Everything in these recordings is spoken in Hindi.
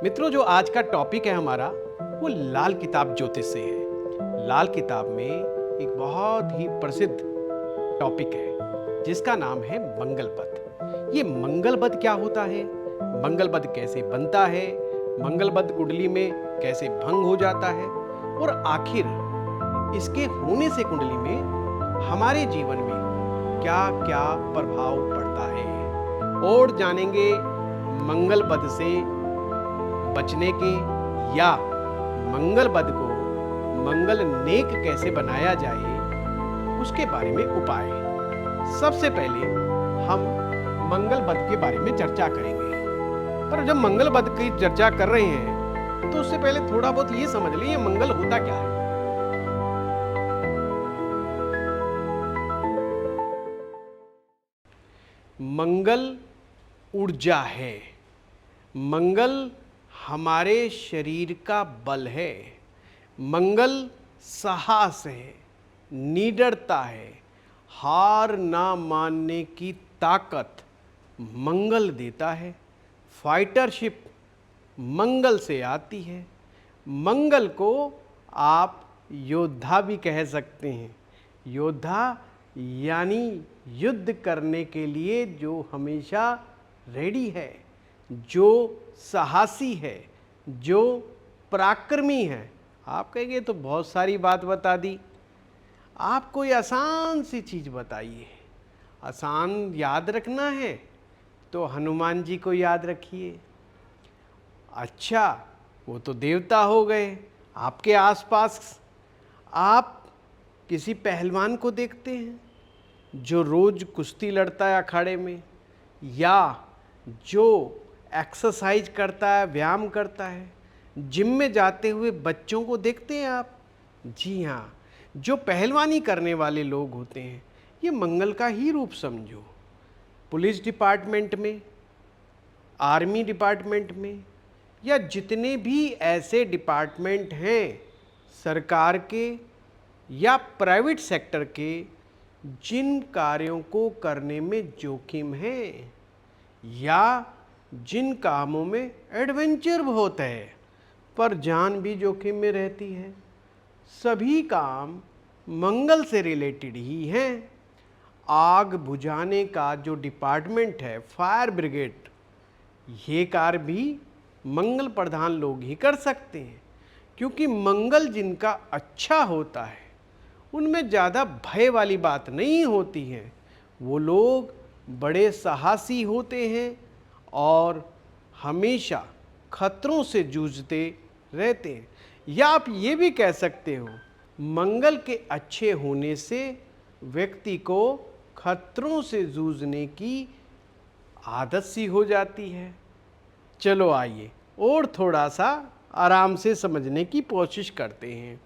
मित्रों, जो आज का टॉपिक है हमारा वो लाल किताब ज्योतिष से है। लाल किताब में एक बहुत ही प्रसिद्ध टॉपिक है जिसका नाम है मंगलबद। ये मंगलबद क्या होता है, मंगलबद कैसे बनता है, मंगलबद कुंडली में कैसे भंग हो जाता है और आखिर इसके होने से कुंडली में हमारे जीवन में क्या क्या प्रभाव पड़ता है, और जानेंगे मंगलबद से बचने के या मंगलबद को मंगल नेक कैसे बनाया जाए उसके बारे में उपाय। सबसे पहले हम मंगलबद के बारे में चर्चा करेंगे, पर जब मंगलबद की चर्चा कर रहे हैं तो उससे पहले थोड़ा बहुत ये समझ लीजिए मंगल होता क्या है। मंगल ऊर्जा है, मंगल हमारे शरीर का बल है, मंगल साहस है, निडरता है, हार ना मानने की ताकत मंगल देता है। फाइटरशिप मंगल से आती है। मंगल को आप योद्धा भी कह सकते हैं। योद्धा यानी युद्ध करने के लिए जो हमेशा रेडी है, जो साहसी है, जो पराक्रमी है। आप कहेंगे तो बहुत सारी बात बता दी, आप कोई आसान सी चीज़ बताइए। आसान याद रखना है तो हनुमान जी को याद रखिए। अच्छा, वो तो देवता हो गए। आपके आसपास आप किसी पहलवान को देखते हैं जो रोज कुश्ती लड़ता है अखाड़े में, या जो एक्सरसाइज करता है, व्यायाम करता है, जिम में जाते हुए बच्चों को देखते हैं आप। जी हाँ, जो पहलवानी करने वाले लोग होते हैं ये मंगल का ही रूप समझो। पुलिस डिपार्टमेंट में, आर्मी डिपार्टमेंट में, या जितने भी ऐसे डिपार्टमेंट हैं सरकार के या प्राइवेट सेक्टर के जिन कार्यों को करने में जोखिम है या जिन कामों में एडवेंचर बहुत है पर जान भी जोखिम में रहती है, सभी काम मंगल से रिलेटेड ही हैं। आग बुझाने का जो डिपार्टमेंट है, फायर ब्रिगेड, ये कार्य भी मंगल प्रधान लोग ही कर सकते हैं, क्योंकि मंगल जिनका अच्छा होता है उनमें ज़्यादा भय वाली बात नहीं होती है। वो लोग बड़े साहसी होते हैं और हमेशा खतरों से जूझते रहते हैं। या आप ये भी कह सकते हो मंगल के अच्छे होने से व्यक्ति को खतरों से जूझने की आदत सी हो जाती है। चलो आइए और थोड़ा सा आराम से समझने की कोशिश करते हैं।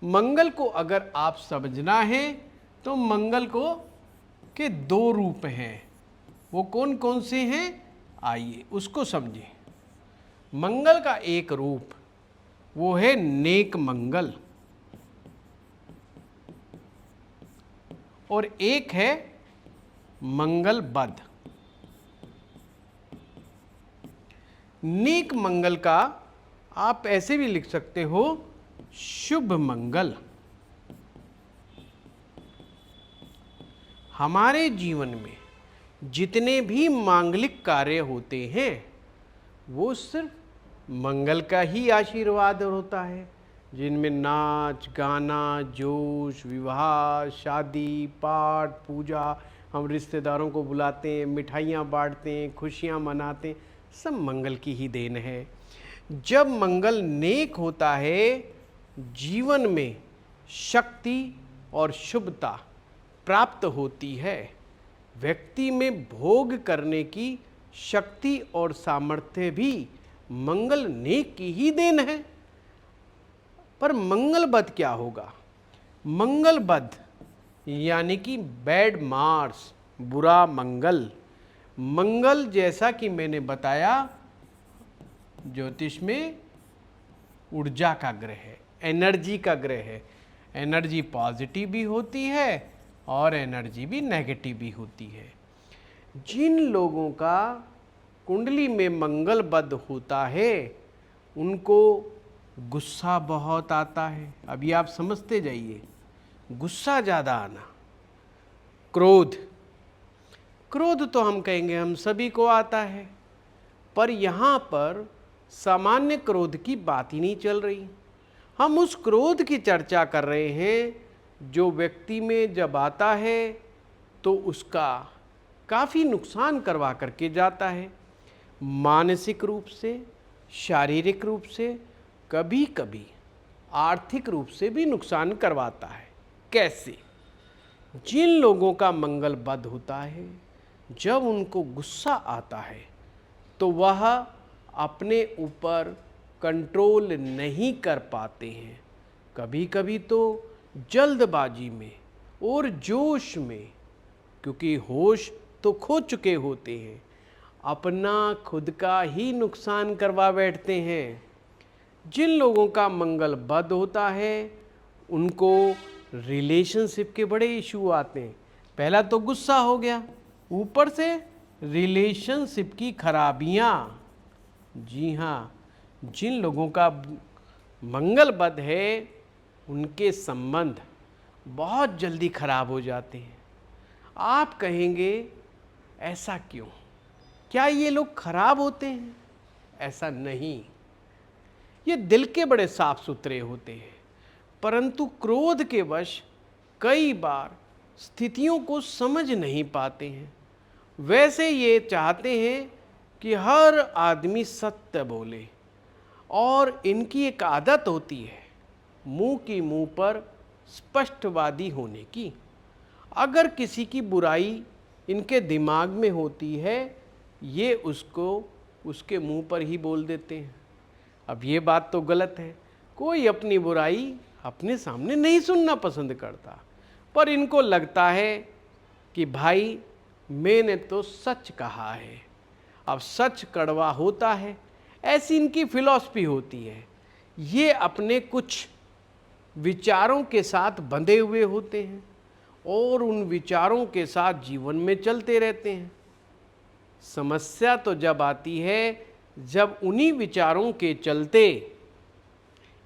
मंगल को अगर आप समझना है तो मंगल को के दो रूप हैं। वो कौन कौन से हैं, आइए उसको समझें। मंगल का एक रूप वो है नेक मंगल, और एक है मंगलबद। नेक मंगल का आप ऐसे भी लिख सकते हो शुभ मंगल। हमारे जीवन में जितने भी मांगलिक कार्य होते हैं वो सिर्फ मंगल का ही आशीर्वाद होता है, जिनमें नाच गाना, जोश, विवाह, शादी, पाठ, पूजा, हम रिश्तेदारों को बुलाते हैं, मिठाइयाँ बांटते हैं, खुशियाँ मनाते हैं, सब मंगल की ही देन है। जब मंगल नेक होता है जीवन में शक्ति और शुभता प्राप्त होती है। व्यक्ति में भोग करने की शक्ति और सामर्थ्य भी मंगल नेक की ही देन है। पर मंगलबद क्या होगा? मंगलबद यानी कि बैड मार्स, बुरा मंगल। मंगल जैसा कि मैंने बताया ज्योतिष में ऊर्जा का ग्रह है, एनर्जी का ग्रह है। एनर्जी पॉजिटिव भी होती है और एनर्जी भी नेगेटिव भी होती है। जिन लोगों का कुंडली में मंगल बद होता है उनको गुस्सा बहुत आता है। अभी आप समझते जाइए, गुस्सा ज़्यादा आना। क्रोध, क्रोध तो हम कहेंगे हम सभी को आता है, पर यहाँ पर सामान्य क्रोध की बात ही नहीं चल रही। हम उस क्रोध की चर्चा कर रहे हैं जो व्यक्ति में जब आता है तो उसका काफ़ी नुकसान करवा करके जाता है, मानसिक रूप से, शारीरिक रूप से, कभी कभी आर्थिक रूप से भी नुकसान करवाता है। कैसे? जिन लोगों का मंगल बद होता है, जब उनको गुस्सा आता है तो वह अपने ऊपर कंट्रोल नहीं कर पाते हैं। कभी कभी तो जल्दबाजी में और जोश में, क्योंकि होश तो खो चुके होते हैं, अपना खुद का ही नुकसान करवा बैठते हैं। जिन लोगों का मंगल बद होता है उनको रिलेशनशिप के बड़े इशू आते हैं। पहला तो गुस्सा हो गया, ऊपर से रिलेशनशिप की खराबियाँ। जी हाँ, जिन लोगों का मंगल बद है उनके संबंध बहुत जल्दी खराब हो जाते हैं। आप कहेंगे ऐसा क्यों? क्या ये लोग खराब होते हैं? ऐसा नहीं, ये दिल के बड़े साफ सुथरे होते हैं, परंतु क्रोध के वश कई बार स्थितियों को समझ नहीं पाते हैं। वैसे ये चाहते हैं कि हर आदमी सत्य बोले, और इनकी एक आदत होती है मुंह की मुंह पर स्पष्टवादी होने की। अगर किसी की बुराई इनके दिमाग में होती है, ये उसको उसके मुंह पर ही बोल देते हैं। अब ये बात तो गलत है, कोई अपनी बुराई अपने सामने नहीं सुनना पसंद करता, पर इनको लगता है कि भाई मैंने तो सच कहा है। अब सच कड़वा होता है, ऐसी इनकी फिलॉसफी होती है। ये अपने कुछ विचारों के साथ बंधे हुए होते हैं और उन विचारों के साथ जीवन में चलते रहते हैं। समस्या तो जब आती है जब उन्हीं विचारों के चलते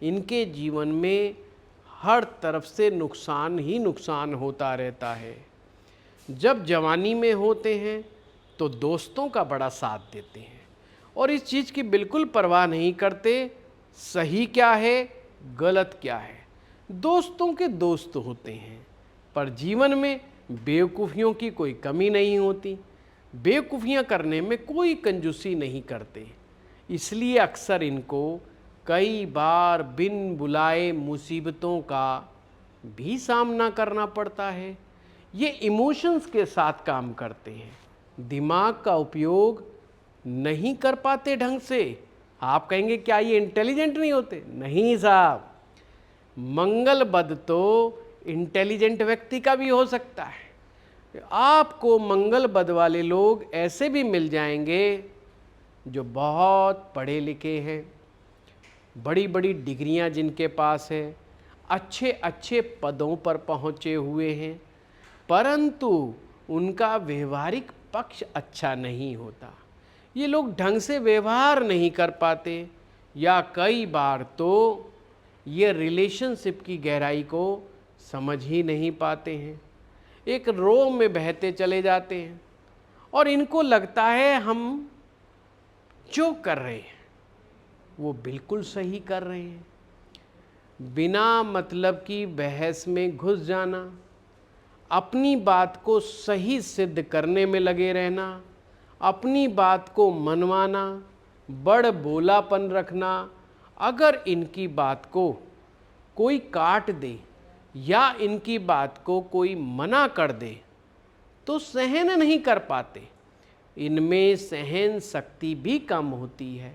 इनके जीवन में हर तरफ से नुकसान ही नुकसान होता रहता है। जब जवानी में होते हैं तो दोस्तों का बड़ा साथ देते हैं और इस चीज़ की बिल्कुल परवाह नहीं करते सही क्या है गलत क्या है। दोस्तों के दोस्त होते हैं, पर जीवन में बेवकूफ़ियों की कोई कमी नहीं होती। बेवकूफ़ियाँ करने में कोई कंजूसी नहीं करते, इसलिए अक्सर इनको कई बार बिन बुलाए मुसीबतों का भी सामना करना पड़ता है। ये इमोशंस के साथ काम करते हैं, दिमाग का उपयोग नहीं कर पाते ढंग से। आप कहेंगे क्या ये इंटेलिजेंट नहीं होते? नहीं साहब, मंगल बद तो इंटेलिजेंट व्यक्ति का भी हो सकता है। आपको मंगल बद वाले लोग ऐसे भी मिल जाएंगे जो बहुत पढ़े लिखे हैं, बड़ी बड़ी डिग्रियां जिनके पास है, अच्छे अच्छे पदों पर पहुंचे हुए हैं, परंतु उनका व्यवहारिक पक्ष अच्छा नहीं होता। ये लोग ढंग से व्यवहार नहीं कर पाते, या कई बार तो ये रिलेशनशिप की गहराई को समझ ही नहीं पाते हैं, एक रो में बहते चले जाते हैं और इनको लगता है हम जो कर रहे हैं वो बिल्कुल सही कर रहे हैं। बिना मतलब की बहस में घुस जाना, अपनी बात को सही सिद्ध करने में लगे रहना, अपनी बात को मनवाना, बड़ बोलापन रखना। अगर इनकी बात को कोई काट दे या इनकी बात को कोई मना कर दे तो सहन नहीं कर पाते। इनमें सहन शक्ति भी कम होती है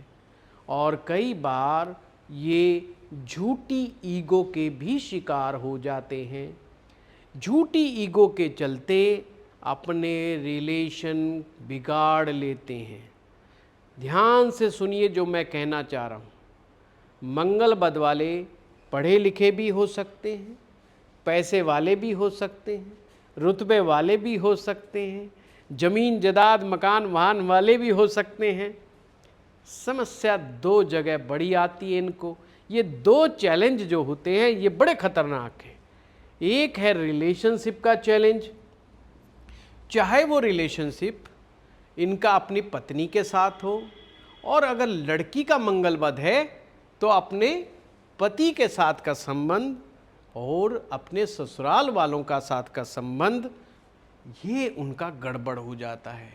और कई बार ये झूठी ईगो के भी शिकार हो जाते हैं। झूठी ईगो के चलते अपने रिलेशन बिगाड़ लेते हैं। ध्यान से सुनिए जो मैं कहना चाह रहा हूँ। मंगल बद वाले पढ़े लिखे भी हो सकते हैं, पैसे वाले भी हो सकते हैं, रुतबे वाले भी हो सकते हैं, जमीन जायदाद मकान वाहन वाले भी हो सकते हैं। समस्या दो जगह बड़ी आती है इनको। ये दो चैलेंज जो होते हैं ये बड़े खतरनाक हैं। एक है रिलेशनशिप का चैलेंज, चाहे वो रिलेशनशिप इनका अपनी पत्नी के साथ हो, और अगर लड़की का मंगल बद है तो अपने पति के साथ का संबंध और अपने ससुराल वालों का साथ का संबंध, ये उनका गड़बड़ हो जाता है।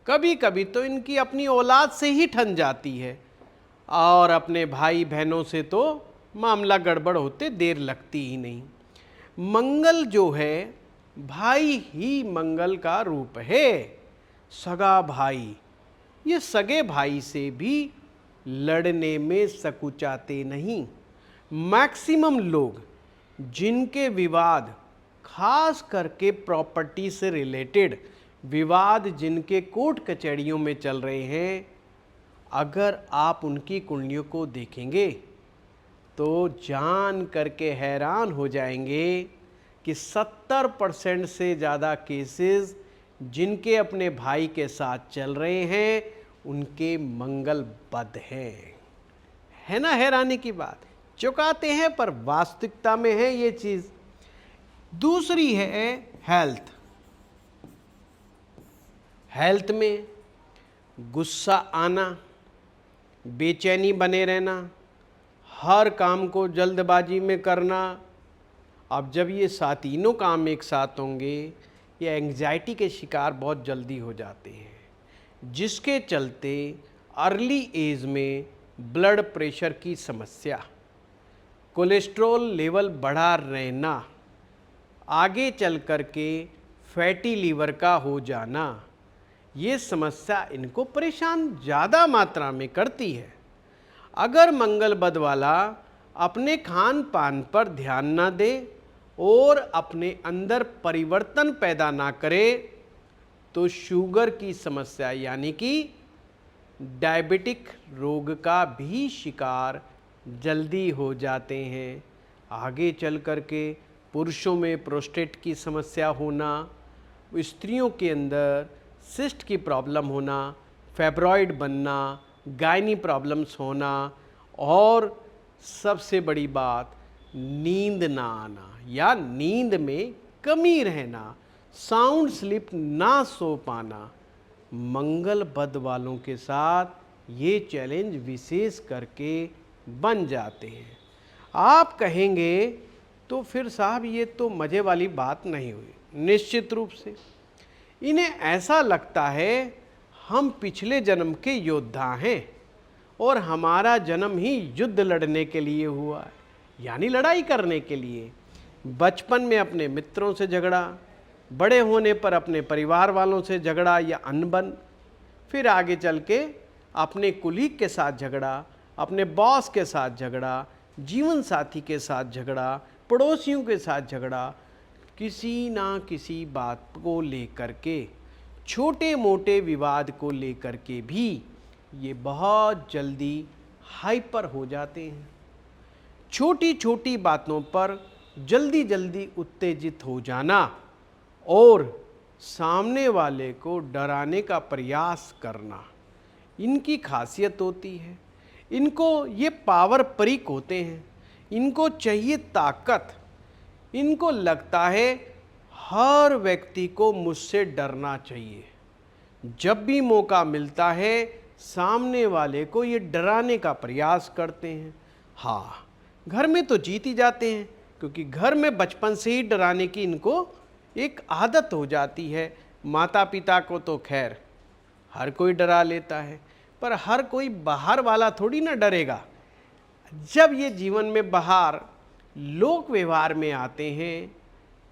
कभी कभी तो इनकी अपनी औलाद से ही ठन जाती है, और अपने भाई बहनों से तो मामला गड़बड़ होते देर लगती ही नहीं। मंगल जो है भाई ही मंगल का रूप है, सगा भाई। ये सगे भाई से भी लड़ने में सकुचाते नहीं। मैक्सिमम लोग जिनके विवाद खास करके प्रॉपर्टी से रिलेटेड विवाद जिनके कोर्ट कचहरियों में चल रहे हैं, अगर आप उनकी कुंडलियों को देखेंगे तो जान करके हैरान हो जाएंगे कि 70% से ज़्यादा केसेस जिनके अपने भाई के साथ चल रहे हैं उनके मंगल बद हैं। है ना हैरानी की बात? चौंकाते हैं पर वास्तविकता में है ये चीज़। दूसरी है हेल्थ। हेल्थ में गुस्सा आना, बेचैनी बने रहना, हर काम को जल्दबाजी में करना। अब जब ये तीनों काम एक साथ होंगे, ये एंग्जाइटी के शिकार बहुत जल्दी हो जाते हैं, जिसके चलते अर्ली एज में ब्लड प्रेशर की समस्या, कोलेस्ट्रॉल लेवल बढ़ा रहना, आगे चल कर के फैटी लीवर का हो जाना, ये समस्या इनको परेशान ज़्यादा मात्रा में करती है। अगर मंगल बद वाला अपने खान पान पर ध्यान ना दे और अपने अंदर परिवर्तन पैदा ना करे तो शुगर की समस्या यानी कि डायबिटिक रोग का भी शिकार जल्दी हो जाते हैं। आगे चल कर के पुरुषों में प्रोस्टेट की समस्या होना, स्त्रियों के अंदर सिस्ट की प्रॉब्लम होना, फाइब्रॉइड बनना, गायनी प्रॉब्लम्स होना, और सबसे बड़ी बात नींद ना आना या नींद में कमी रहना, साउंड स्लीप ना सो पाना। मंगल बद वालों के साथ ये चैलेंज विशेष करके बन जाते हैं। आप कहेंगे तो फिर साहब ये तो मज़े वाली बात नहीं हुई। निश्चित रूप से इन्हें ऐसा लगता है हम पिछले जन्म के योद्धा हैं और हमारा जन्म ही युद्ध लड़ने के लिए हुआ है, यानी लड़ाई करने के लिए। बचपन में अपने मित्रों से झगड़ा, बड़े होने पर अपने परिवार वालों से झगड़ा या अनबन, फिर आगे चल के अपने कुलीग के साथ झगड़ा, अपने बॉस के साथ झगड़ा, जीवन साथी के साथ झगड़ा, पड़ोसियों के साथ झगड़ा, किसी ना किसी बात को लेकर के, छोटे मोटे विवाद को लेकर के भी ये बहुत जल्दी हाइपर हो जाते हैं। छोटी छोटी बातों पर जल्दी जल्दी उत्तेजित हो जाना और सामने वाले को डराने का प्रयास करना इनकी खासियत होती है। इनको ये पावर परीक होते हैं, इनको चाहिए ताकत। इनको लगता है हर व्यक्ति को मुझसे डरना चाहिए। जब भी मौका मिलता है सामने वाले को ये डराने का प्रयास करते हैं। हाँ, घर में तो जीत ही जाते हैं, क्योंकि घर में बचपन से ही डराने की इनको एक आदत हो जाती है। माता पिता को तो खैर हर कोई डरा लेता है, पर हर कोई बाहर वाला थोड़ी ना डरेगा। जब ये जीवन में बाहर लोक व्यवहार में आते हैं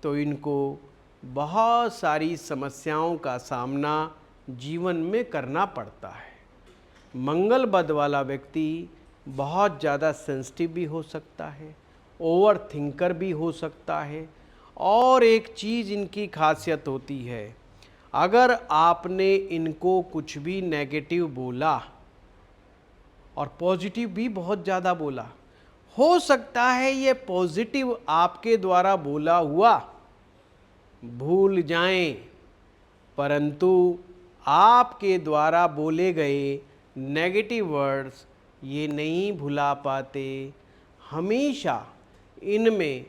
तो इनको बहुत सारी समस्याओं का सामना जीवन में करना पड़ता है। मंगल बद वाला व्यक्ति बहुत ज़्यादा सेंसिटिव भी हो सकता है, ओवर थिंकर भी हो सकता है, और एक चीज़ इनकी खासियत होती है, अगर आपने इनको कुछ भी नेगेटिव बोला और पॉजिटिव भी बहुत ज़्यादा बोला, हो सकता है ये पॉजिटिव आपके द्वारा बोला हुआ भूल जाएं, परंतु आपके द्वारा बोले गए नेगेटिव वर्ड्स ये नहीं भुला पाते। हमेशा इनमें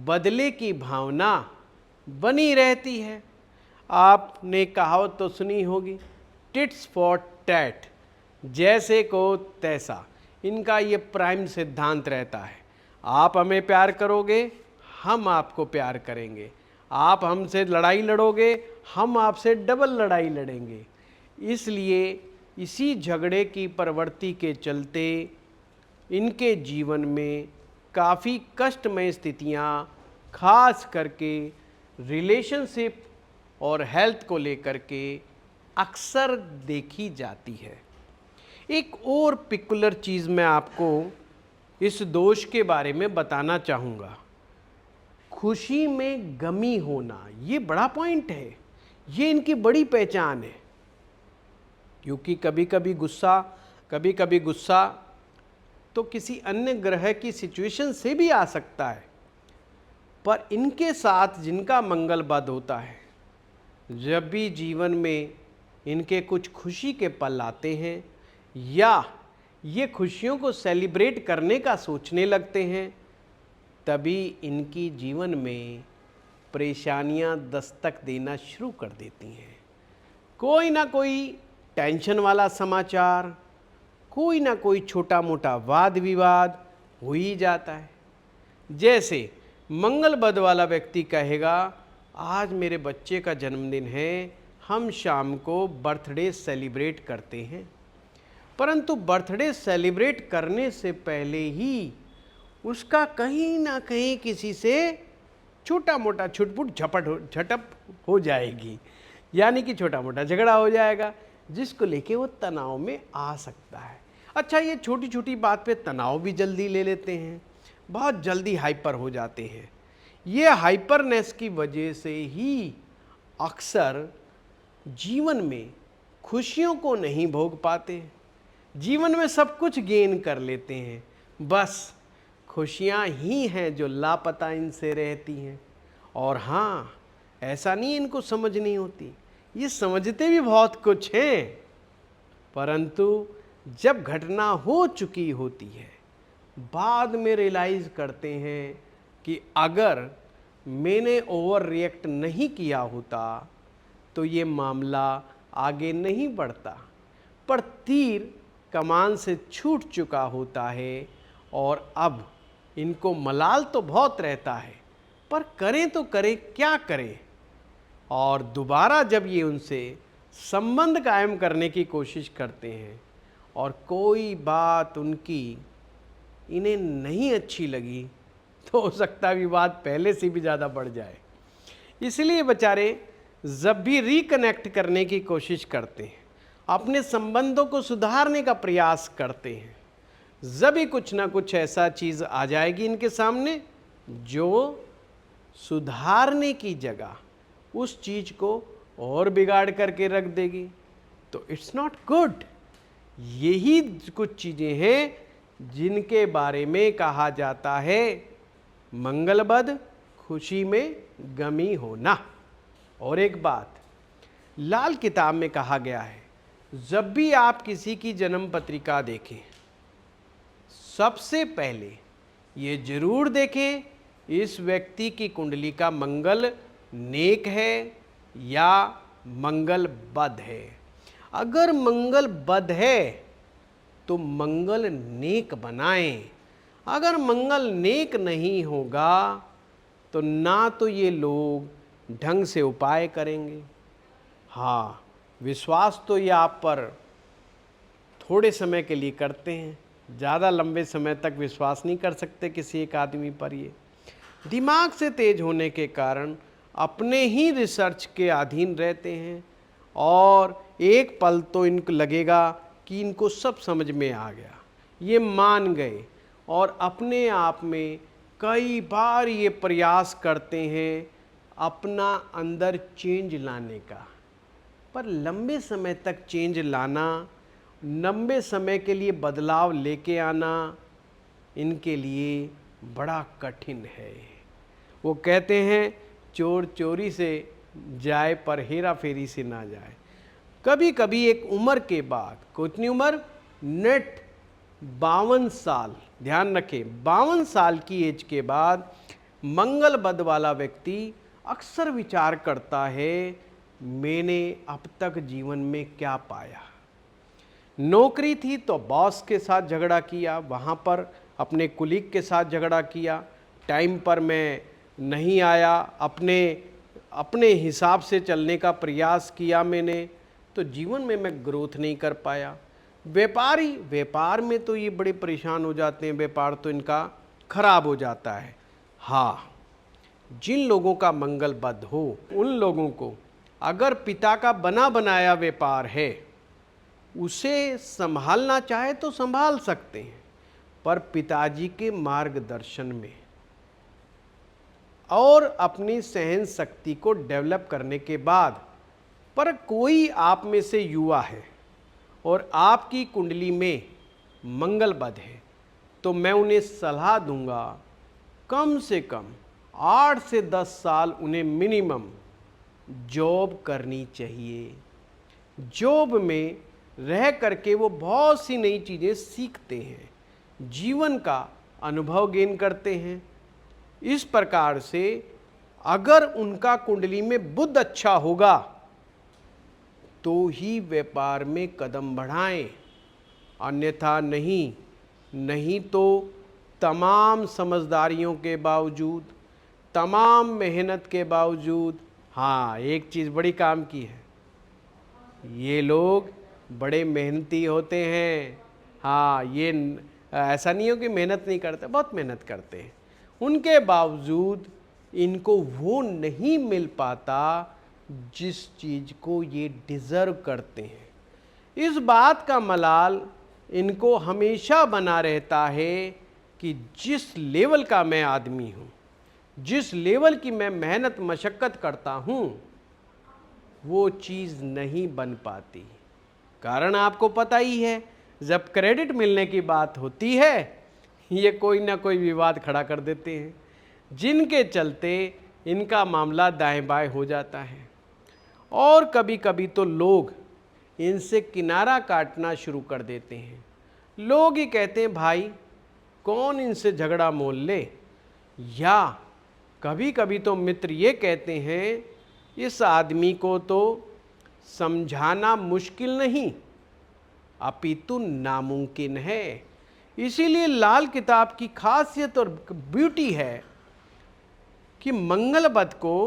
बदले की भावना बनी रहती है। आपने कहावत तो सुनी होगी, टिट्स फॉर टैट, जैसे को तैसा। इनका ये प्राइम सिद्धांत रहता है। आप हमें प्यार करोगे, हम आपको प्यार करेंगे। आप हमसे लड़ाई लड़ोगे, हम आपसे डबल लड़ाई लड़ेंगे। इसलिए इसी झगड़े की प्रवृत्ति के चलते इनके जीवन में काफ़ी कष्टमय स्थितियाँ, खास करके रिलेशनशिप और हेल्थ को लेकर के अक्सर देखी जाती है। एक और पिकुलर चीज़ मैं आपको इस दोष के बारे में बताना चाहूँगा। खुशी में गमी होना, ये बड़ा पॉइंट है, ये इनकी बड़ी पहचान है। क्योंकि कभी कभी गुस्सा तो किसी अन्य ग्रह की सिचुएशन से भी आ सकता है, पर इनके साथ जिनका मंगल बद होता है, जब भी जीवन में इनके कुछ खुशी के पल आते हैं या ये खुशियों को सेलिब्रेट करने का सोचने लगते हैं, तभी इनकी जीवन में परेशानियां दस्तक देना शुरू कर देती हैं। कोई ना कोई टेंशन वाला समाचार, कोई ना कोई छोटा मोटा वाद विवाद हो ही जाता है। जैसे मंगल बद वाला व्यक्ति कहेगा, आज मेरे बच्चे का जन्मदिन है, हम शाम को बर्थडे सेलिब्रेट करते हैं। परंतु बर्थडे सेलिब्रेट करने से पहले ही उसका कहीं ना कहीं किसी से छोटा मोटा छुटपुट झटप हो जाएगी, यानी कि छोटा मोटा झगड़ा हो जाएगा, जिसको लेके वो तनाव में आ सकता है। अच्छा, ये छोटी छोटी बात पे तनाव भी जल्दी ले लेते हैं, बहुत जल्दी हाइपर हो जाते हैं। ये हाइपरनेस की वजह से ही अक्सर जीवन में खुशियों को नहीं भोग पाते। जीवन में सब कुछ गेन कर लेते हैं, बस खुशियाँ ही हैं जो लापता इनसे रहती हैं। और हाँ, ऐसा नहीं इनको समझ नहीं होती, ये समझते भी बहुत कुछ हैं, परंतु जब घटना हो चुकी होती है, बाद में रियलाइज़ करते हैं कि अगर मैंने ओवर रिएक्ट नहीं किया होता तो ये मामला आगे नहीं बढ़ता। पर तीर कमान से छूट चुका होता है और अब इनको मलाल तो बहुत रहता है, पर करें तो करें क्या करें। और दोबारा जब ये उनसे संबंध कायम करने की कोशिश करते हैं और कोई बात उनकी इन्हें नहीं अच्छी लगी, तो हो सकता है विवाद पहले से भी ज़्यादा बढ़ जाए। इसलिए बेचारे जब भी रिकनेक्ट करने की कोशिश करते हैं, अपने संबंधों को सुधारने का प्रयास करते हैं, जब भी कुछ ना कुछ ऐसा चीज़ आ जाएगी इनके सामने जो सुधारने की जगह उस चीज़ को और बिगाड़ करके रख देगी, तो इट्स नॉट गुड। यही कुछ चीज़ें हैं जिनके बारे में कहा जाता है मंगलबद, खुशी में गमी होना। और एक बात लाल किताब में कहा गया है, जब भी आप किसी की जन्म पत्रिका देखें, सबसे पहले ये जरूर देखें इस व्यक्ति की कुंडली का मंगल नेक है या मंगल बद है। अगर मंगल बद है तो मंगल नेक बनाएं। अगर मंगल नेक नहीं होगा तो ना तो ये लोग ढंग से उपाय करेंगे। हाँ, विश्वास तो ये आप पर थोड़े समय के लिए करते हैं, ज़्यादा लंबे समय तक विश्वास नहीं कर सकते किसी एक आदमी पर। ये दिमाग से तेज होने के कारण अपने ही रिसर्च के अधीन रहते हैं और एक पल तो इनको लगेगा कि इनको सब समझ में आ गया, ये मान गए और अपने आप में कई बार ये प्रयास करते हैं अपना अंदर चेंज लाने का। पर लंबे समय तक चेंज लाना, लंबे समय के लिए बदलाव लेके आना इनके लिए बड़ा कठिन है। वो कहते हैं चोर चोरी से जाए पर हेरा फेरी से ना जाए। कभी कभी एक उम्र के बाद, कितनी उम्र, नेट 52 साल, ध्यान रखें 52 साल की एज के बाद मंगल बद वाला व्यक्ति अक्सर विचार करता है, मैंने अब तक जीवन में क्या पाया। नौकरी थी तो बॉस के साथ झगड़ा किया, वहाँ पर अपने कुलीग के साथ झगड़ा किया, टाइम पर मैं नहीं आया, अपने हिसाब से चलने का प्रयास किया मैंने, तो जीवन में मैं ग्रोथ नहीं कर पाया। व्यापार में तो ये बड़े परेशान हो जाते हैं, व्यापार तो इनका खराब हो जाता है। हाँ, जिन लोगों का मंगल बद हो उन लोगों को अगर पिता का बना बनाया व्यापार है, उसे संभालना चाहे तो संभाल सकते हैं, पर पिताजी के मार्गदर्शन में और अपनी सहन शक्ति को डेवलप करने के बाद। पर कोई आप में से युवा है और आपकी कुंडली में मंगल बद है, तो मैं उन्हें सलाह दूंगा कम से कम 8 से 10 साल उन्हें मिनिमम जॉब करनी चाहिए। जॉब में रह करके वो बहुत सी नई चीज़ें सीखते हैं, जीवन का अनुभव गेन करते हैं। इस प्रकार से अगर उनका कुंडली में बुध अच्छा होगा तो ही व्यापार में कदम बढ़ाएं, अन्यथा नहीं तो तमाम समझदारियों के बावजूद, तमाम मेहनत के बावजूद, हाँ एक चीज़ बड़ी काम की है, ये लोग बड़े मेहनती होते हैं। हाँ, ये ऐसा नहीं हो कि मेहनत नहीं करते, बहुत मेहनत करते हैं, उनके बावजूद इनको वो नहीं मिल पाता जिस चीज़ को ये डिज़र्व करते हैं। इस बात का मलाल इनको हमेशा बना रहता है कि जिस लेवल का मैं आदमी हूँ, जिस लेवल की मैं मेहनत मशक्क़त करता हूँ, वो चीज़ नहीं बन पाती। कारण आपको पता ही है, जब क्रेडिट मिलने की बात होती है, ये कोई ना कोई विवाद खड़ा कर देते हैं, जिनके चलते इनका मामला दाएं बाएं हो जाता है। और कभी कभी तो लोग इनसे किनारा काटना शुरू कर देते हैं। लोग ही कहते हैं भाई कौन इनसे झगड़ा मोल ले, या कभी कभी तो मित्र ये कहते हैं इस आदमी को तो समझाना मुश्किल नहीं अपितु नामुमकिन है। इसीलिए लाल किताब की खासियत और ब्यूटी है कि मंगल बद को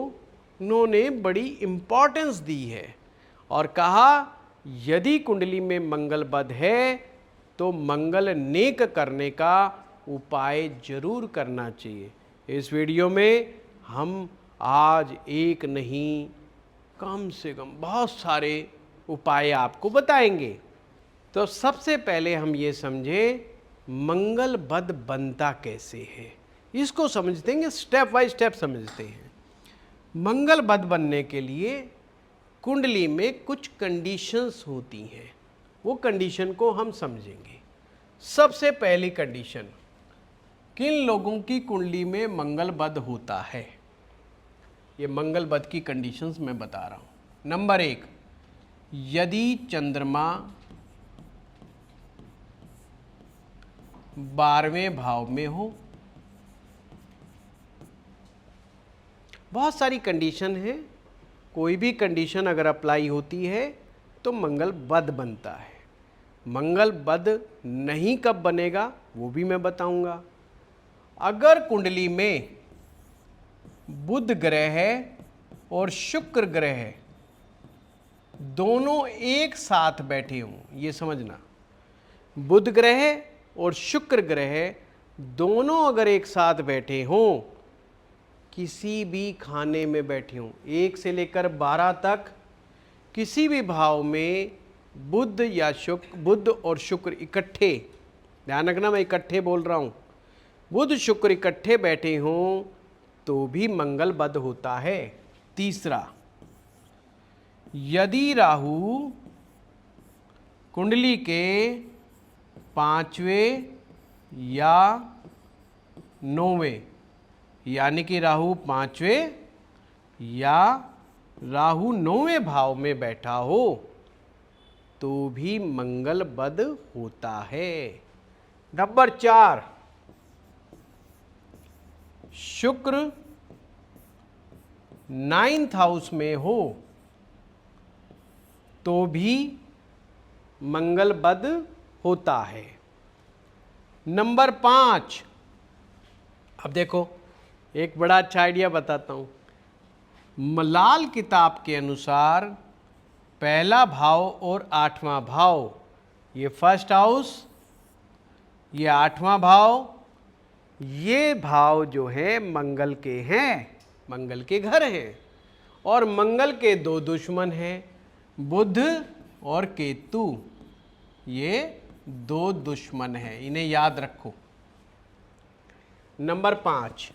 उन्होंने बड़ी इम्पोर्टेंस दी है और कहा यदि कुंडली में मंगल बद है तो मंगल नेक करने का उपाय जरूर करना चाहिए। इस वीडियो में हम आज एक नहीं, कम से कम बहुत सारे उपाय आपको बताएंगे। तो सबसे पहले हम ये समझें मंगल बद बनता कैसे है, इसको समझते हैं, स्टेप बाय स्टेप समझते हैं। मंगल बद बनने के लिए कुंडली में कुछ कंडीशंस होती हैं, वो कंडीशन को हम समझेंगे। सबसे पहली कंडीशन, किन लोगों की कुंडली में मंगल बद होता है, ये मंगल बद की कंडीशंस मैं बता रहा हूं। नंबर 1, यदि चंद्रमा 12वें भाव में हो। बहुत सारी कंडीशन है, कोई भी कंडीशन अगर अप्लाई होती है तो मंगल बद बनता है। मंगल बद नहीं कब बनेगा वो भी मैं बताऊंगा। अगर कुंडली में बुध ग्रह और शुक्र ग्रह दोनों एक साथ बैठे हों, ये समझना, बुध ग्रह और शुक्र ग्रह दोनों अगर एक साथ बैठे हों, किसी भी खाने में बैठे हों, 1 से लेकर 12 तक किसी भी भाव में बुध या शुक्र, बुध और शुक्र इकट्ठे, ध्यान रखना मैं इकट्ठे बोल रहा हूं, बुध शुक्र इकट्ठे बैठे हों तो भी मंगल बद होता है। तीसरा, यदि राहु कुंडली के 5वें या 9वें, यानी कि राहु 5वें या राहु 9वें भाव में बैठा हो तो भी मंगल बद होता है। नंबर 4, शुक्र 9th हाउस में हो तो भी मंगल बद होता है। नंबर 5, अब देखो एक बड़ा अच्छा आइडिया बताता हूं। मलाल किताब के अनुसार पहला भाव और 8वां भाव, ये फर्स्ट हाउस, ये 8वां भाव, ये भाव जो है मंगल के हैं, मंगल के घर हैं। और मंगल के दो दुश्मन हैं, बुध और केतु। ये दो दुश्मन हैं, इन्हें याद रखो। नंबर 5,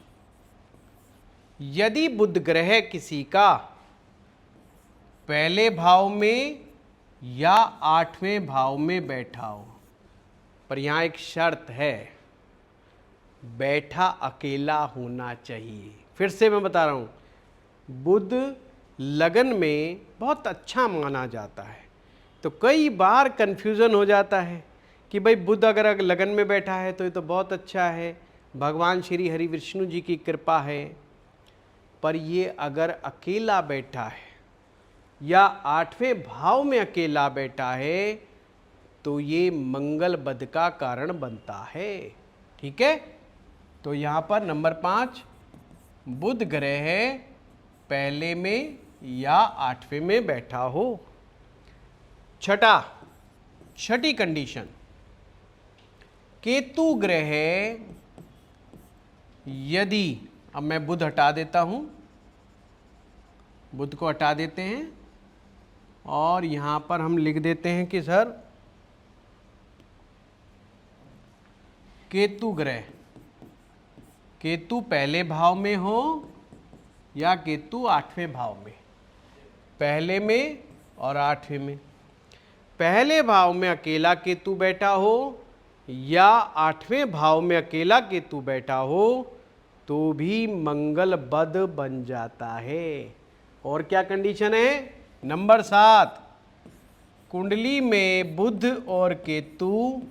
यदि बुध ग्रह किसी का पहले भाव में या 8वें भाव में बैठा हो, पर यहां एक शर्त है, बैठा अकेला होना चाहिए। फिर से मैं बता रहा हूं, बुध लगन में बहुत अच्छा माना जाता है। तो कई बार कंफ्यूजन हो जाता है कि भाई बुध अगर लगन में बैठा है तो ये तो बहुत अच्छा है, भगवान श्री हरि विष्णु जी की कृपा है। पर ये अगर अकेला बैठा है या 8वें भाव में अकेला बैठा है तो ये मंगल बद का कारण बनता है। ठीक है, तो यहाँ पर नंबर 5, बुध ग्रह पहले में या 8वें में बैठा हो। छठी कंडीशन, केतु ग्रह यदि, अब मैं बुध हटा देता हूं, बुध को हटा देते हैं और यहां पर हम लिख देते हैं कि सर केतु ग्रह, केतु पहले भाव में हो या केतु 8वें भाव में, पहले में और 8वें में। पहले भाव में अकेला केतु बैठा हो या 8वें भाव में अकेला केतु बैठा हो तो भी मंगल बद बन जाता है। और क्या कंडीशन है? नंबर 7, कुंडली में बुध और केतु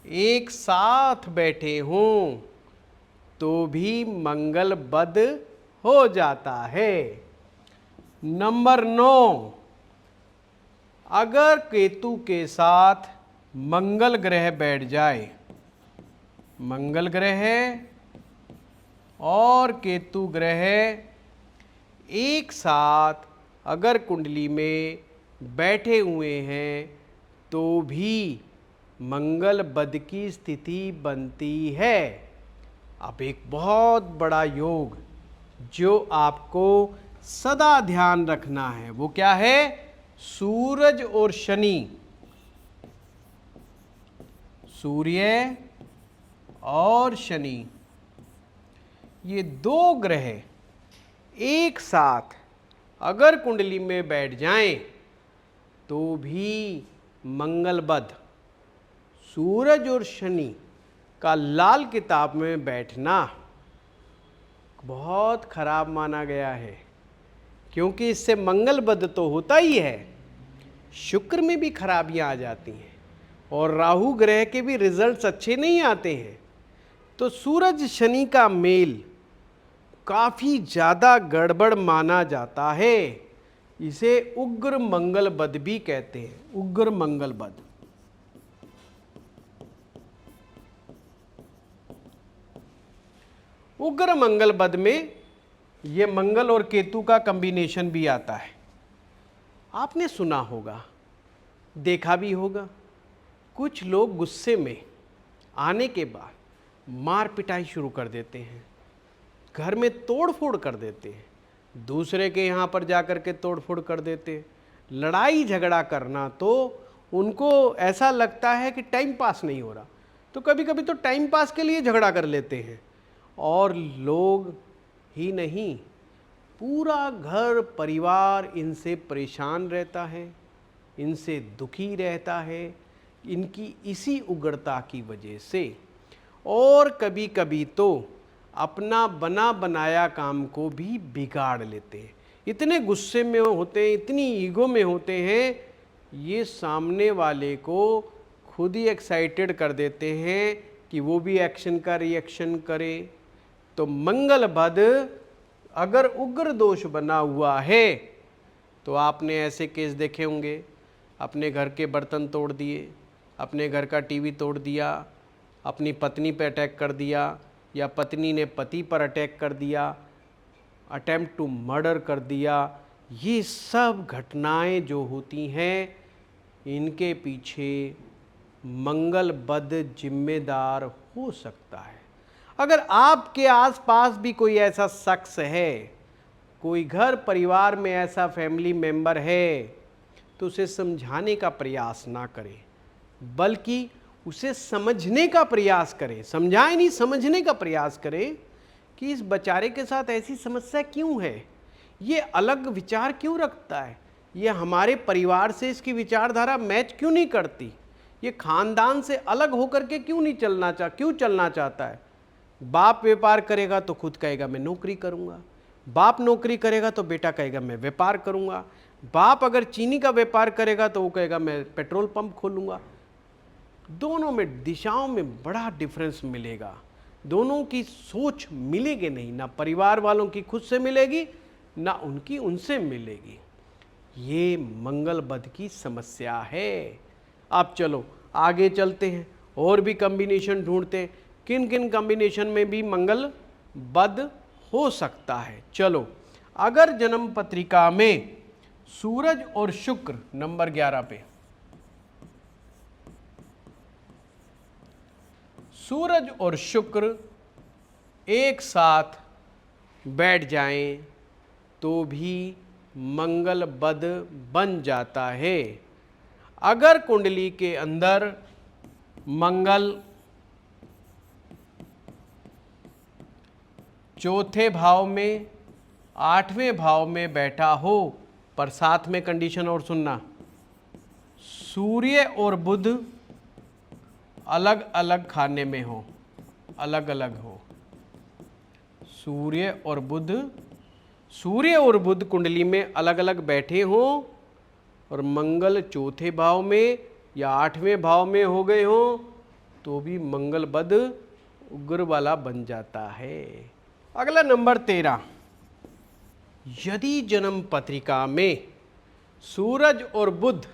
एक साथ बैठे हों तो भी मंगल बद हो जाता है। नंबर 9, अगर केतु के साथ मंगल ग्रह बैठ जाए, मंगल ग्रह और केतु ग्रह एक साथ अगर कुंडली में बैठे हुए हैं तो भी मंगल बद की स्थिति बनती है। अब एक बहुत बड़ा योग जो आपको सदा ध्यान रखना है वो क्या है? सूरज और शनि, सूर्य और शनि, ये दो ग्रह एक साथ अगर कुंडली में बैठ जाएं तो भी मंगल बद, सूरज और शनि का लाल किताब में बैठना बहुत खराब माना गया है, क्योंकि इससे मंगल बद तो होता ही है, शुक्र में भी खराबियां आ जाती हैं और राहु ग्रह के भी रिजल्ट्स अच्छे नहीं आते हैं। तो सूरज शनि का मेल काफ़ी ज़्यादा गड़बड़ माना जाता है। इसे उग्र मंगल बद भी कहते हैं, उग्र मंगल बद। उग्र मंगल बद में ये मंगल और केतु का कॉम्बिनेशन भी आता है। आपने सुना होगा, देखा भी होगा, कुछ लोग गुस्से में आने के बाद मार पिटाई शुरू कर देते हैं, घर में तोड़ फोड़ कर देते हैं, दूसरे के यहाँ पर जाकर के तोड़ फोड़ कर देते हैं। लड़ाई झगड़ा करना तो उनको ऐसा लगता है कि टाइम पास नहीं हो रहा, तो कभी कभी तो टाइम पास के लिए झगड़ा कर लेते हैं। और लोग ही नहीं, पूरा घर परिवार इनसे परेशान रहता है, इनसे दुखी रहता है, इनकी इसी उग्रता की वजह से। और कभी कभी तो अपना बना बनाया काम को भी बिगाड़ लेते हैं। इतने गुस्से में होते हैं, इतनी ईगो में होते हैं, ये सामने वाले को खुद ही एक्साइटेड कर देते हैं कि वो भी एक्शन का रिएक्शन करे। तो मंगल बद अगर उग्र दोष बना हुआ है तो आपने ऐसे केस देखे होंगे, अपने घर के बर्तन तोड़ दिए, अपने घर का टीवी तोड़ दिया, अपनी पत्नी पर अटैक कर दिया, या पत्नी ने पति पर अटैक कर दिया, अटेम्प्ट टू मर्डर कर दिया। ये सब घटनाएं जो होती हैं, इनके पीछे मंगल बद जिम्मेदार हो सकता है। अगर आपके आसपास भी कोई ऐसा शख्स है, कोई घर परिवार में ऐसा फैमिली मेंबर है, तो उसे समझाने का प्रयास ना करें, बल्कि उसे समझने का प्रयास करें। समझाए नहीं, समझने का प्रयास करें कि इस बेचारे के साथ ऐसी समस्या क्यों है, ये अलग विचार क्यों रखता है, ये हमारे परिवार से इसकी विचारधारा मैच क्यों नहीं करती, ये खानदान से अलग होकर के क्यों चलना चाहता है। बाप व्यापार करेगा तो खुद कहेगा मैं नौकरी करूंगा, बाप नौकरी करेगा तो बेटा कहेगा मैं व्यापार करूंगा, बाप अगर चीनी का व्यापार करेगा तो वो कहेगा मैं पेट्रोल पंप खोलूंगा। दोनों में दिशाओं में बड़ा डिफरेंस मिलेगा, दोनों की सोच मिलेगी नहीं, ना परिवार वालों की खुद से मिलेगी, ना उनकी उनसे मिलेगी। ये मंगल बद की समस्या है। अब चलो आगे चलते हैं, और भी कॉम्बिनेशन ढूंढते हैं, किन किन कॉम्बिनेशन में भी मंगल बद हो सकता है। चलो, अगर जन्म पत्रिका में सूरज और शुक्र, नंबर 11 पे सूरज और शुक्र एक साथ बैठ जाएं तो भी मंगल बद बन जाता है। अगर कुंडली के अंदर मंगल चौथे भाव में, 8वें भाव में बैठा हो, पर साथ में कंडीशन और सुनना, सूर्य और बुध अलग अलग खाने में हो, अलग अलग हो, सूर्य और बुध कुंडली में अलग अलग बैठे हो, और मंगल चौथे भाव में या 8वें भाव में हो गए हो, तो भी मंगल बद उग्र वाला बन जाता है। अगला नंबर 13, यदि जन्म पत्रिका में सूरज और बुध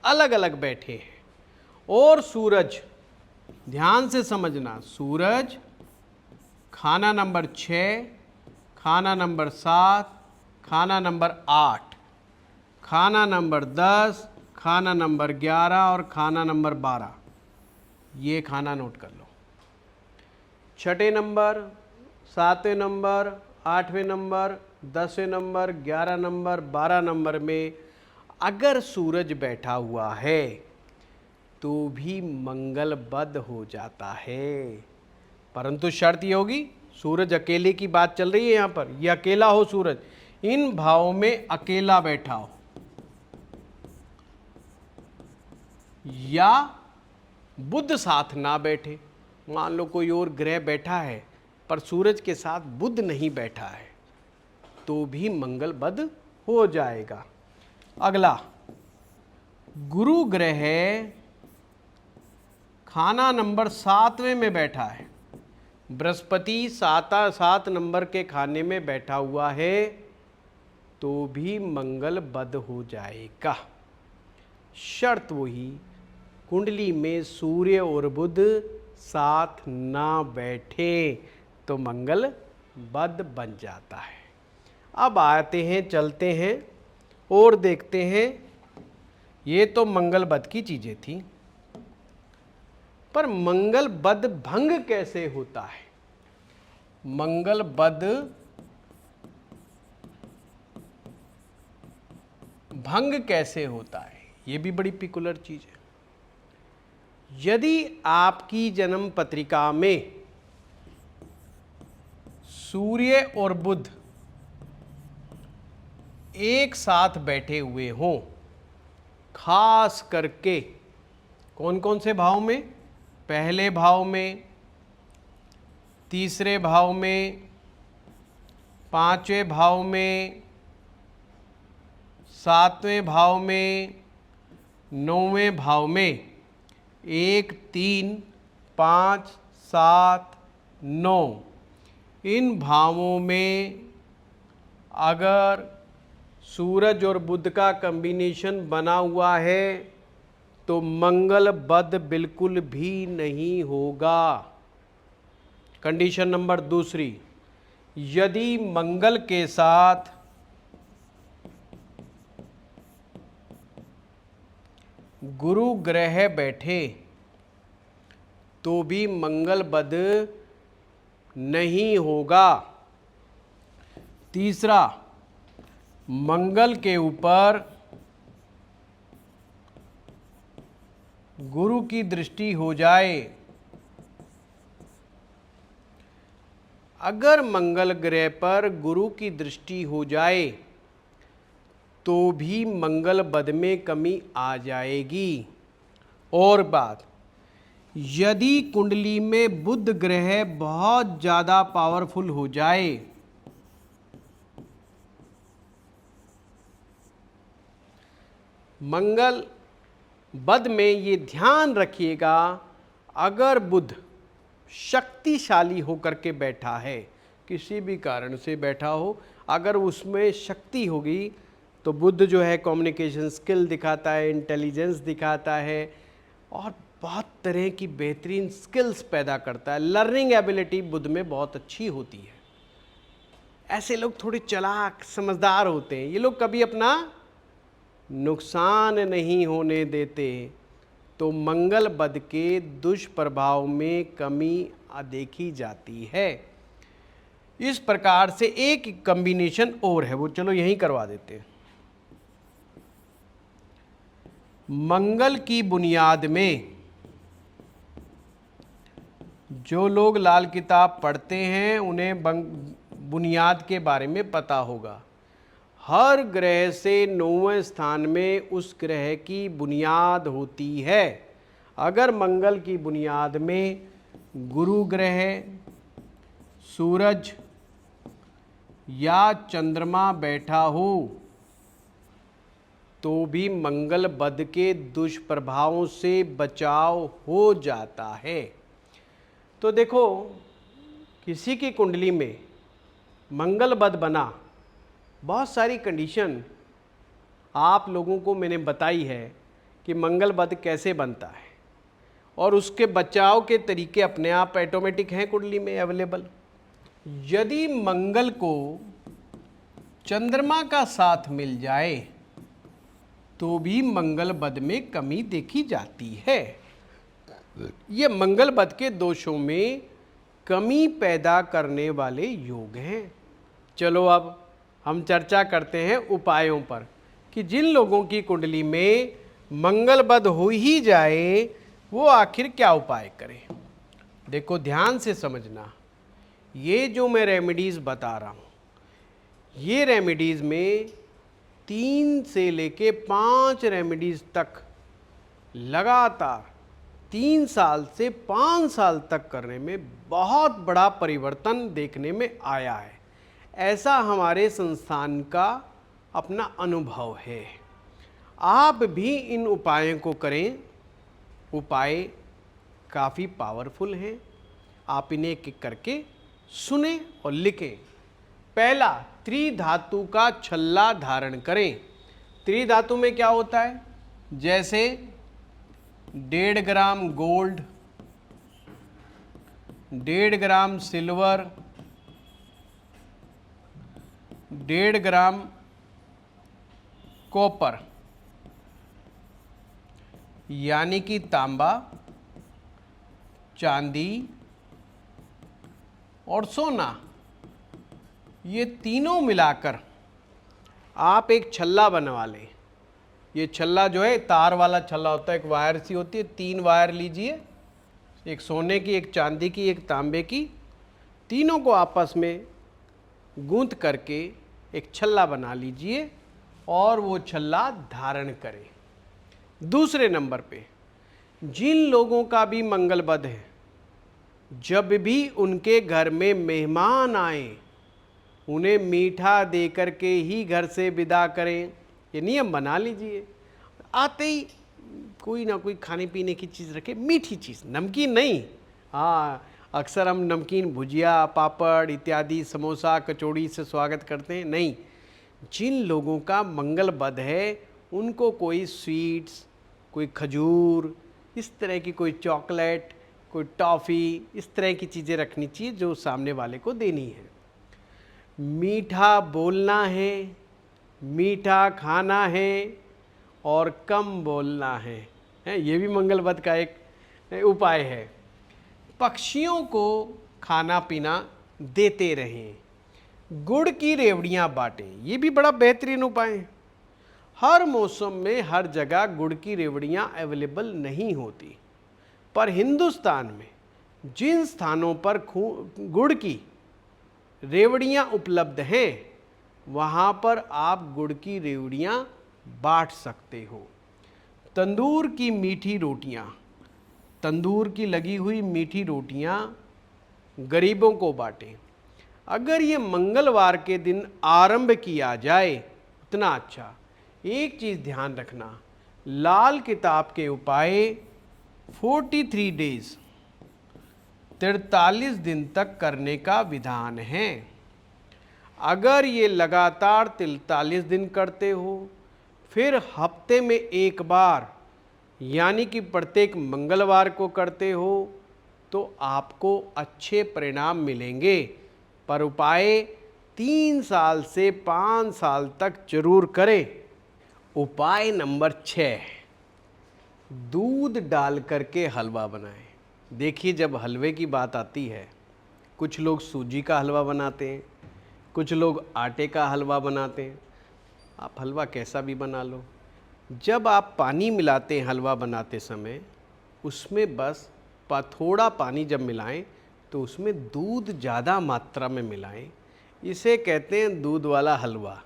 अलग अलग बैठे हैं, और सूरज, ध्यान से समझना, सूरज खाना नंबर 6, खाना नंबर 7, खाना नंबर 8, खाना नंबर 10, खाना नंबर 11 और खाना नंबर 12, ये खाना नोट कर लो। 6ठे नंबर, 7वें नंबर, 8वें नंबर, 10वें नंबर, 11 नंबर, 12 नंबर में अगर सूरज बैठा हुआ है तो भी मंगल बद हो जाता है, परंतु शर्त ये होगी, सूरज अकेले की बात चल रही है यहाँ पर, ये अकेला हो सूरज, इन भावों में अकेला बैठा हो, या बुध साथ ना बैठे। मान लो कोई और ग्रह बैठा है पर सूरज के साथ बुध नहीं बैठा है, तो भी मंगल बद हो जाएगा। अगला, गुरु ग्रह खाना नंबर 7वें में बैठा है, बृहस्पति 7 नंबर के खाने में बैठा हुआ है, तो भी मंगल बद हो जाएगा। शर्त वही, कुंडली में सूर्य और बुध साथ ना बैठे तो मंगल बद बन जाता है। अब आते हैं, चलते हैं और देखते हैं, ये तो मंगल बद की चीजें थी, पर मंगल बद भंग कैसे होता है? मंगल बद भंग कैसे होता है, ये भी बड़ी पिकुलर चीज है। यदि आपकी जन्म पत्रिका में सूर्य और बुध एक साथ बैठे हुए हों, खास करके कौन कौन से भाव में? पहले भाव में, तीसरे भाव में, 5वें भाव में, 7वें भाव में, 9वें भाव में, 1, 3, 5, 7, 9 इन भावों में अगर सूरज और बुध का कॉम्बिनेशन बना हुआ है तो मंगल बद बिल्कुल भी नहीं होगा। कंडीशन नंबर दूसरी, यदि मंगल के साथ गुरु ग्रह बैठे तो भी मंगल बद नहीं होगा। तीसरा, मंगल के ऊपर गुरु की दृष्टि हो जाए। अगर मंगल ग्रह पर गुरु की दृष्टि हो जाए तो भी मंगल बद में कमी आ जाएगी। और बात, यदि कुंडली में बुध ग्रह बहुत ज़्यादा पावरफुल हो जाए, मंगल बद में ये ध्यान रखिएगा, अगर बुध शक्तिशाली होकर के बैठा है, किसी भी कारण से बैठा हो, अगर उसमें शक्ति होगी तो बुध जो है कम्युनिकेशन स्किल दिखाता है, इंटेलिजेंस दिखाता है और बहुत तरह की बेहतरीन स्किल्स पैदा करता है। लर्निंग एबिलिटी बुध में बहुत अच्छी होती है। ऐसे लोग थोड़े चालाक समझदार होते हैं। ये लोग कभी अपना नुकसान नहीं होने देते, तो मंगल बद के दुष्प्रभाव में कमी देखी जाती है। इस प्रकार से एक कॉम्बिनेशन और है, वो चलो यहीं करवा देते हैं। मंगल की बुनियाद में, जो लोग लाल किताब पढ़ते हैं उन्हें बुनियाद के बारे में पता होगा। हर ग्रह से 9वें स्थान में उस ग्रह की बुनियाद होती है। अगर मंगल की बुनियाद में गुरु ग्रह, सूरज या चंद्रमा बैठा हो तो भी मंगल बद के दुष्प्रभावों से बचाव हो जाता है। तो देखो, किसी की कुंडली में मंगल बद बना, बहुत सारी कंडीशन आप लोगों को मैंने बताई है कि मंगल बद कैसे बनता है और उसके बचाव के तरीके अपने आप ऑटोमेटिक हैं कुंडली में अवेलेबल। यदि मंगल को चंद्रमा का साथ मिल जाए तो भी मंगल बद में कमी देखी जाती है। ये मंगल बद के दोषों में कमी पैदा करने वाले योग हैं। चलो अब हम चर्चा करते हैं उपायों पर कि जिन लोगों की कुंडली में मंगल बद हो ही जाए वो आखिर क्या उपाय करें। देखो, ध्यान से समझना, ये जो मैं रेमेडीज़ बता रहा हूँ, ये रेमेडीज़ में 3 से लेके 5 रेमेडीज़ तक लगातार 3 साल से 5 साल तक करने में बहुत बड़ा परिवर्तन देखने में आया है। ऐसा हमारे संस्थान का अपना अनुभव है। आप भी इन उपायों को करें। उपाय काफ़ी पावरफुल हैं। आप इन्हें एक एक करके सुने और लिखें। पहला, त्रिधातु का छल्ला धारण करें। त्रिधातु में क्या होता है? जैसे 1.5 ग्राम गोल्ड, 1.5 ग्राम सिल्वर, 1.5 ग्राम कॉपर यानी कि तांबा, चांदी और सोना, ये तीनों मिलाकर आप एक छल्ला बनवा लें। ये छल्ला जो है तार वाला छल्ला होता है, एक वायर सी होती है, 3 वायर लीजिए, एक सोने की, एक चांदी की, एक तांबे की, तीनों को आपस में गूंथ करके एक छल्ला बना लीजिए और वो छल्ला धारण करें। दूसरे नंबर पे, जिन लोगों का भी मंगल बद है, जब भी उनके घर में मेहमान आए उन्हें मीठा दे करके ही घर से विदा करें। ये नियम बना लीजिए। आते ही कोई ना कोई खाने पीने की चीज़ रखे, मीठी चीज़, नमकीन नहीं। हाँ, अक्सर हम नमकीन, भुजिया, पापड़ इत्यादि, समोसा, कचौड़ी से स्वागत करते हैं, नहीं। जिन लोगों का मंगल बद है उनको कोई स्वीट्स, कोई खजूर, इस तरह की कोई चॉकलेट, कोई टॉफ़ी, इस तरह की चीज़ें रखनी चाहिए जो सामने वाले को देनी है। मीठा बोलना है, मीठा खाना है और कम बोलना है, ये भी मंगल बद का एक उपाय है। पक्षियों को खाना पीना देते रहें। गुड़ की रेवड़ियाँ बांटें, ये भी बड़ा बेहतरीन उपाय है। हर मौसम में हर जगह गुड़ की रेवड़ियाँ अवेलेबल नहीं होती, पर हिंदुस्तान में जिन स्थानों पर गुड़ की रेवड़ियाँ उपलब्ध हैं वहाँ पर आप गुड़ की रेवड़ियाँ बांट सकते हो। तंदूर की मीठी रोटियाँ, तंदूर की लगी हुई मीठी रोटियाँ गरीबों को बांटें। अगर ये मंगलवार के दिन आरंभ किया जाए उतना अच्छा। एक चीज़ ध्यान रखना, लाल किताब के उपाय 43 डेज 43 दिन तक करने का विधान है। अगर ये लगातार 43 दिन करते हो, फिर हफ्ते में एक बार यानी कि प्रत्येक मंगलवार को करते हो तो आपको अच्छे परिणाम मिलेंगे। पर उपाय 3 साल से 5 साल तक जरूर करें। उपाय नंबर 6, दूध डाल करके हलवा बनाएं। देखिए, जब हलवे की बात आती है, कुछ लोग सूजी का हलवा बनाते हैं, कुछ लोग आटे का हलवा बनाते हैं। आप हलवा कैसा भी बना लो, जब आप पानी मिलाते हैं हलवा बनाते समय, उसमें बस थोड़ा पानी जब मिलाएं तो उसमें दूध ज़्यादा मात्रा में मिलाएं। इसे कहते हैं दूध वाला हलवा।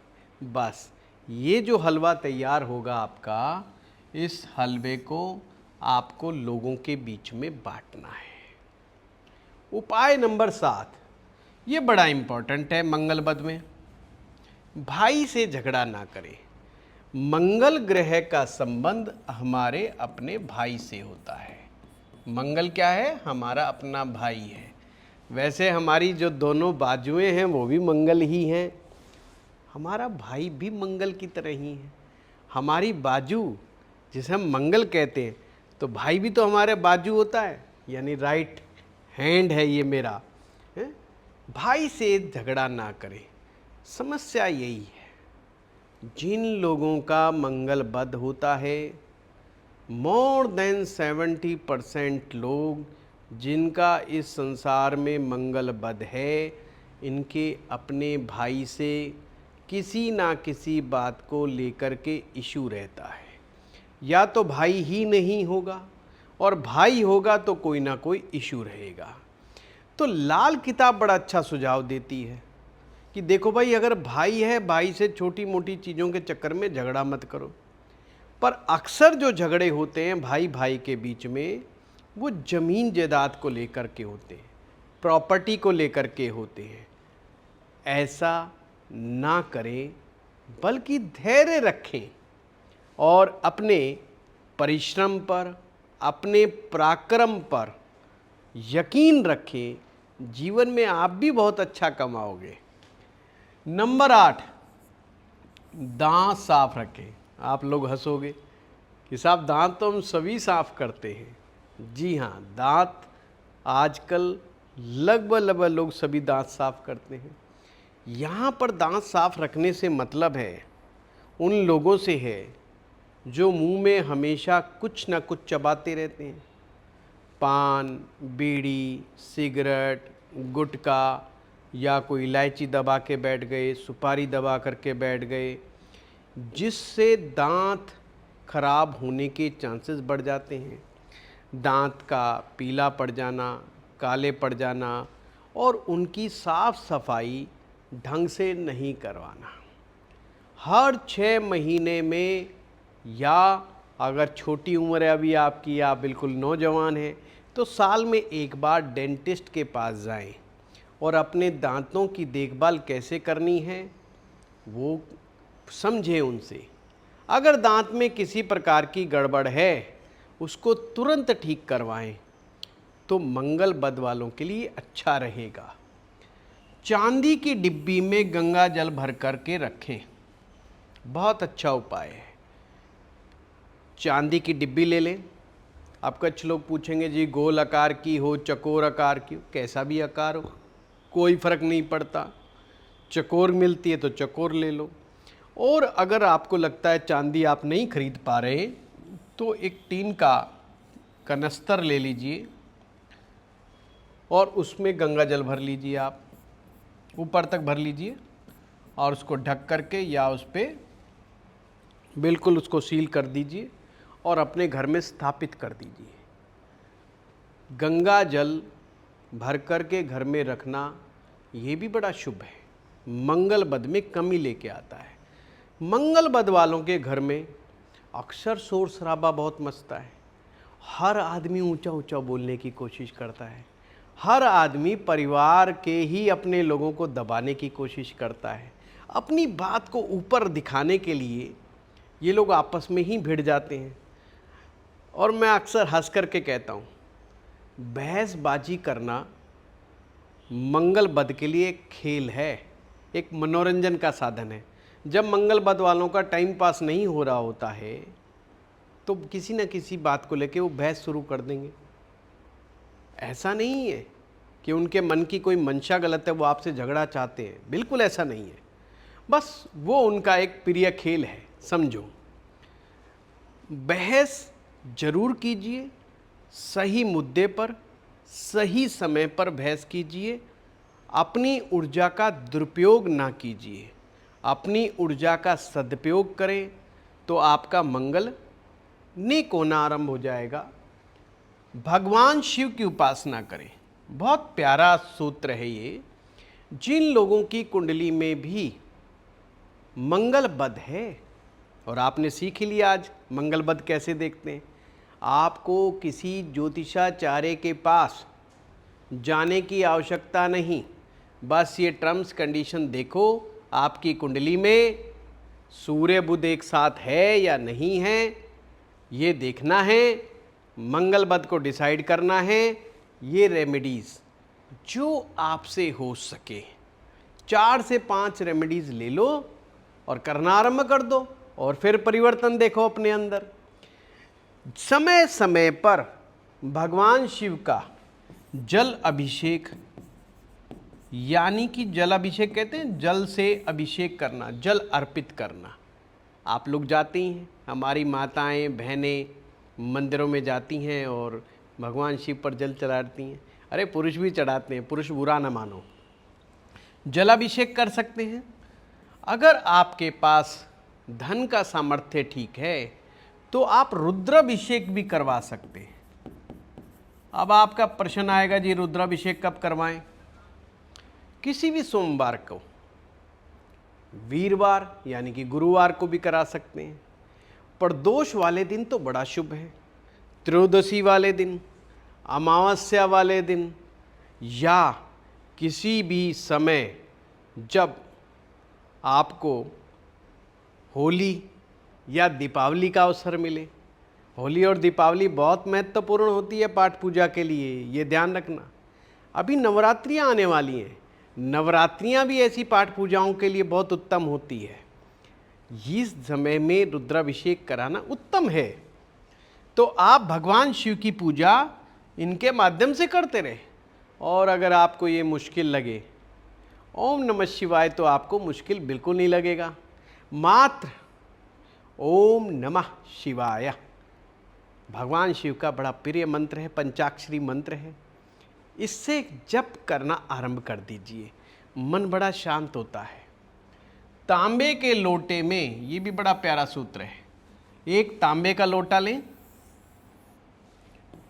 बस ये जो हलवा तैयार होगा आपका, इस हलवे को आपको लोगों के बीच में बांटना है। उपाय नंबर 7, ये बड़ा इम्पोर्टेंट है मंगल बद में। भाई से झगड़ा ना करें। मंगल ग्रह का संबंध हमारे अपने भाई से होता है। मंगल क्या है? हमारा अपना भाई है। वैसे हमारी जो दोनों बाजुएं हैं वो भी मंगल ही हैं। हमारा भाई भी मंगल की तरह ही है। हमारी बाजू जिसे हम मंगल कहते हैं, तो भाई भी तो हमारे बाजू होता है, यानी राइट हैंड है ये मेरा है? भाई से झगड़ा ना करें। समस्या यही है, जिन लोगों का मंगल बद होता है, मोर देन 70% लोग जिनका इस संसार में मंगल बद है, इनके अपने भाई से किसी ना किसी बात को लेकर के इशू रहता है। या तो भाई ही नहीं होगा, और भाई होगा तो कोई ना कोई इशू रहेगा। तो लाल किताब बड़ा अच्छा सुझाव देती है कि देखो भाई, अगर भाई है, भाई से छोटी मोटी चीज़ों के चक्कर में झगड़ा मत करो। पर अक्सर जो झगड़े होते हैं भाई भाई के बीच में, वो ज़मीन जायदाद को लेकर के होते हैं, प्रॉपर्टी को लेकर के होते हैं। ऐसा ना करें, बल्कि धैर्य रखें और अपने परिश्रम पर, अपने पराक्रम पर यकीन रखें। जीवन में आप भी बहुत अच्छा कमाओगे। नंबर 8, दांत साफ रखें। आप लोग हंसोगे कि साहब दांत तो हम सभी साफ करते हैं। जी हाँ, दांत आजकल लगभग लोग सभी दांत साफ करते हैं। यहाँ पर दांत साफ रखने से मतलब है उन लोगों से है जो मुंह में हमेशा कुछ ना कुछ चबाते रहते हैं। पान, बीड़ी, सिगरेट, गुटखा, या कोई इलायची दबा के बैठ गए, सुपारी दबा करके बैठ गए, जिससे दांत खराब होने के चांसेस बढ़ जाते हैं। दांत का पीला पड़ जाना, काले पड़ जाना, और उनकी साफ सफाई ढंग से नहीं करवाना। हर 6 महीने में, या अगर छोटी उम्र है अभी आपकी, या बिल्कुल नौजवान है, तो साल में एक बार डेंटिस्ट के पास जाएं और अपने दांतों की देखभाल कैसे करनी है वो समझें उनसे। अगर दांत में किसी प्रकार की गड़बड़ है उसको तुरंत ठीक करवाएं तो मंगल बद वालों के लिए अच्छा रहेगा। चांदी की डिब्बी में गंगा जल भर करके रखें, बहुत अच्छा उपाय है। चांदी की डिब्बी ले लें। अब कुछ लोग पूछेंगे जी गोल आकार की हो, चकोर आकार की हो, कैसा भी आकार हो कोई फ़र्क नहीं पड़ता। चकोर मिलती है तो चकोर ले लो। और अगर आपको लगता है चांदी आप नहीं खरीद पा रहे तो एक टीन का कनस्तर ले लीजिए और उसमें गंगा जल भर लीजिए, आप ऊपर तक भर लीजिए और उसको ढक करके या उस पर बिल्कुल उसको सील कर दीजिए और अपने घर में स्थापित कर दीजिए। गंगा जल भर कर के घर में रखना ये भी बड़ा शुभ है, मंगल बद में कमी लेके आता है। मंगल बद वालों के घर में अक्सर शोर शराबा बहुत मचता है। हर आदमी ऊंचा ऊंचा बोलने की कोशिश करता है। हर आदमी परिवार के ही अपने लोगों को दबाने की कोशिश करता है। अपनी बात को ऊपर दिखाने के लिए ये लोग आपस में ही भिड़ जाते हैं। और मैं अक्सर हंस करके कहता हूँ, बहसबाजी करना मंगल बद के लिए एक खेल है, एक मनोरंजन का साधन है। जब मंगल बद वालों का टाइम पास नहीं हो रहा होता है तो किसी न किसी बात को लेके वो बहस शुरू कर देंगे। ऐसा नहीं है कि उनके मन की कोई मंशा गलत है, वो आपसे झगड़ा चाहते हैं, बिल्कुल ऐसा नहीं है। बस वो उनका एक प्रिय खेल है, समझो। बहस जरूर कीजिए, सही मुद्दे पर सही समय पर बहस कीजिए। अपनी ऊर्जा का दुरुपयोग ना कीजिए, अपनी ऊर्जा का सदुपयोग करें तो आपका मंगल नेक होना आरंभ हो जाएगा। भगवान शिव की उपासना करें, बहुत प्यारा सूत्र है ये। जिन लोगों की कुंडली में भी मंगल बद है, और आपने सीख ही लिया आज मंगल बद कैसे देखते हैं, आपको किसी ज्योतिषाचार्य के पास जाने की आवश्यकता नहीं। बस ये टर्म्स कंडीशन देखो, आपकी कुंडली में सूर्य बुध एक साथ है या नहीं है, ये देखना है, मंगल बद को डिसाइड करना है। ये रेमेडीज़ जो आपसे हो सके 4 से 5 रेमेडीज़ ले लो और करना आरंभ कर दो और फिर परिवर्तन देखो अपने अंदर। समय समय पर भगवान शिव का जल अभिषेक, यानी कि जल अभिषेक कहते हैं जल से अभिषेक करना, जल अर्पित करना। आप लोग जाती हैं, हमारी माताएं बहनें मंदिरों में जाती हैं और भगवान शिव पर जल चढ़ाती हैं। अरे पुरुष भी चढ़ाते हैं, पुरुष बुरा ना मानो। जलाभिषेक कर सकते हैं। अगर आपके पास धन का सामर्थ्य ठीक है तो आप रुद्राभिषेक भी करवा सकते हैं। अब आपका प्रश्न आएगा जी रुद्राभिषेक कब करवाएं? किसी भी सोमवार को, वीरवार यानी कि गुरुवार को भी करा सकते हैं। प्रदोष वाले दिन तो बड़ा शुभ है, त्रयोदशी वाले दिन, अमावस्या वाले दिन, या किसी भी समय जब आपको होली या दीपावली का अवसर मिले। होली और दीपावली बहुत महत्वपूर्ण होती है पाठ पूजा के लिए, ये ध्यान रखना। अभी नवरात्रियां आने वाली हैं, नवरात्रियां भी ऐसी पाठ पूजाओं के लिए बहुत उत्तम होती है। इस समय में रुद्राभिषेक कराना उत्तम है। तो आप भगवान शिव की पूजा इनके माध्यम से करते रहे। और अगर आपको ये मुश्किल लगे, ओम नमः शिवाय, तो आपको मुश्किल बिल्कुल नहीं लगेगा। मात्र ओम नमः शिवाय भगवान शिव का बड़ा प्रिय मंत्र है, पंचाक्षरी मंत्र है। इससे जप करना आरंभ कर दीजिए, मन बड़ा शांत होता है। तांबे के लोटे में, ये भी बड़ा प्यारा सूत्र है, एक तांबे का लोटा लें,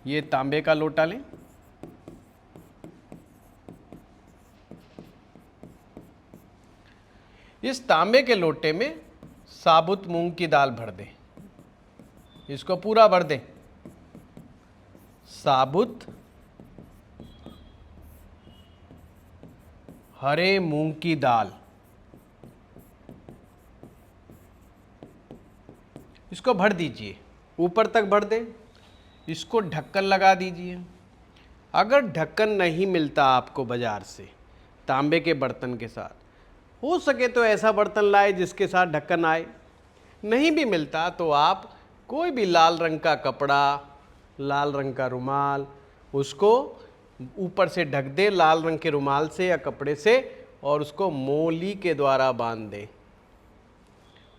ये तांबे का लोटा लें, इस तांबे के लोटे में साबुत मूंग की दाल भर दें, इसको पूरा भर दें। साबुत हरे मूंग की दाल, इसको भर दीजिए, ऊपर तक भर दें, इसको ढक्कन लगा दीजिए। अगर ढक्कन नहीं मिलता आपको बाज़ार से तांबे के बर्तन के साथ, हो सके तो ऐसा बर्तन लाए जिसके साथ ढक्कन आए। नहीं भी मिलता तो आप कोई भी लाल रंग का कपड़ा, लाल रंग का रुमाल, उसको ऊपर से ढक दें लाल रंग के रुमाल से या कपड़े से, और उसको मोली के द्वारा बांध दें